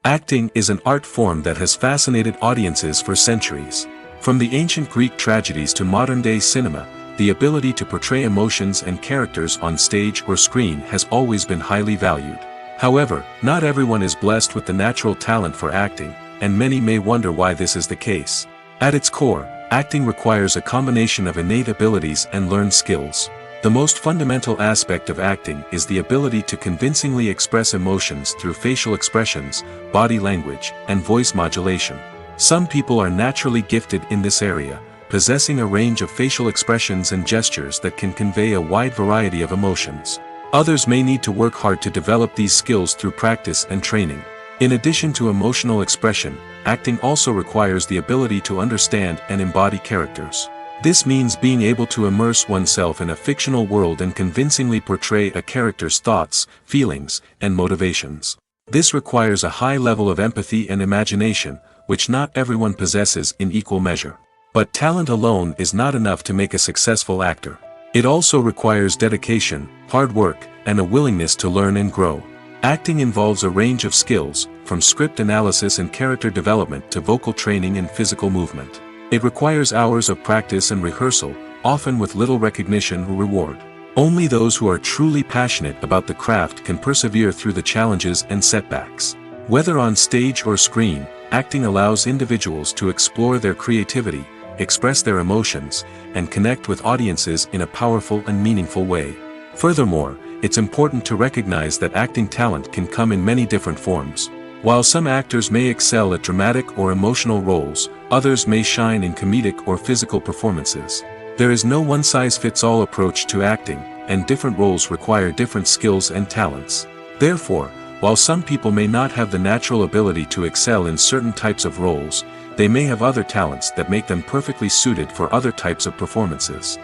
Acting is an art form that has fascinated audiences for centuries. From the ancient Greek tragedies to modern-day cinema, the ability to portray emotions and characters on stage or screen has always been highly valued. However, not everyone is blessed with the natural talent for acting, and many may wonder why this is the case. At its core, acting requires a combination of innate abilities and learned skills. The most fundamental aspect of acting is the ability to convincingly express emotions through facial expressions, body language, and voice modulation. Some people are naturally gifted in this area, possessing a range of facial expressions and gestures that can convey a wide variety of emotions. Others may need to work hard to develop these skills through practice and training. In addition to emotional expression, acting also requires the ability to understand and embody characters. This means being able to immerse oneself in a fictional world and convincingly portray a character's thoughts, feelings, and motivations. This requires a high level of empathy and imagination, which not everyone possesses in equal measure. But talent alone is not enough to make a successful actor. It also requires dedication, hard work, and a willingness to learn and grow. Acting involves a range of skills, from script analysis and character development to vocal training and physical movement. It requires hours of practice and rehearsal, often with little recognition or reward. Only those who are truly passionate about the craft can persevere through the challenges and setbacks. Whether on stage or screen, acting allows individuals to explore their creativity, express their emotions, and connect with audiences in a powerful and meaningful way. Furthermore, it's important to recognize that acting talent can come in many different forms. While some actors may excel at dramatic or emotional roles, others may shine in comedic or physical performances. There is no one-size-fits-all approach to acting, and different roles require different skills and talents. Therefore, while some people may not have the natural ability to excel in certain types of roles, they may have other talents that make them perfectly suited for other types of performances.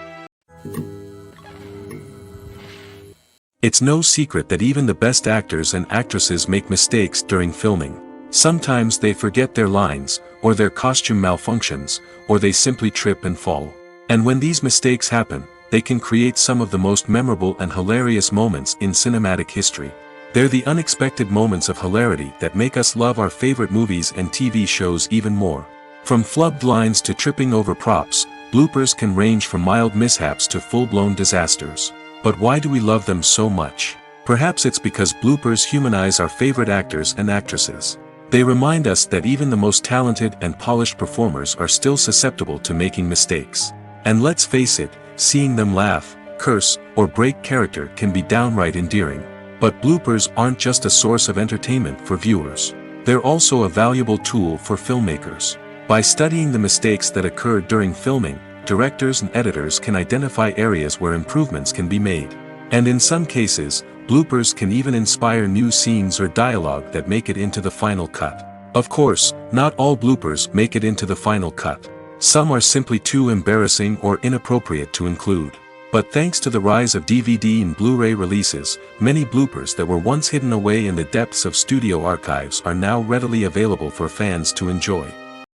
It's no secret that even the best actors and actresses make mistakes during filming. Sometimes they forget their lines, or their costume malfunctions, or they simply trip and fall. And when these mistakes happen, they can create some of the most memorable and hilarious moments in cinematic history. They're the unexpected moments of hilarity that make us love our favorite movies and TV shows even more. From flubbed lines to tripping over props, bloopers can range from mild mishaps to full-blown disasters. But why do we love them so much? Perhaps it's because bloopers humanize our favorite actors and actresses. They remind us that even the most talented and polished performers are still susceptible to making mistakes. And let's face it, seeing them laugh, curse, or break character can be downright endearing. But bloopers aren't just a source of entertainment for viewers. They're also a valuable tool for filmmakers. By studying the mistakes that occur during filming, directors and editors can identify areas where improvements can be made. And in some cases, bloopers can even inspire new scenes or dialogue that make it into the final cut. Of course, not all bloopers make it into the final cut. Some are simply too embarrassing or inappropriate to include. But thanks to the rise of DVD and Blu-ray releases, many bloopers that were once hidden away in the depths of studio archives are now readily available for fans to enjoy.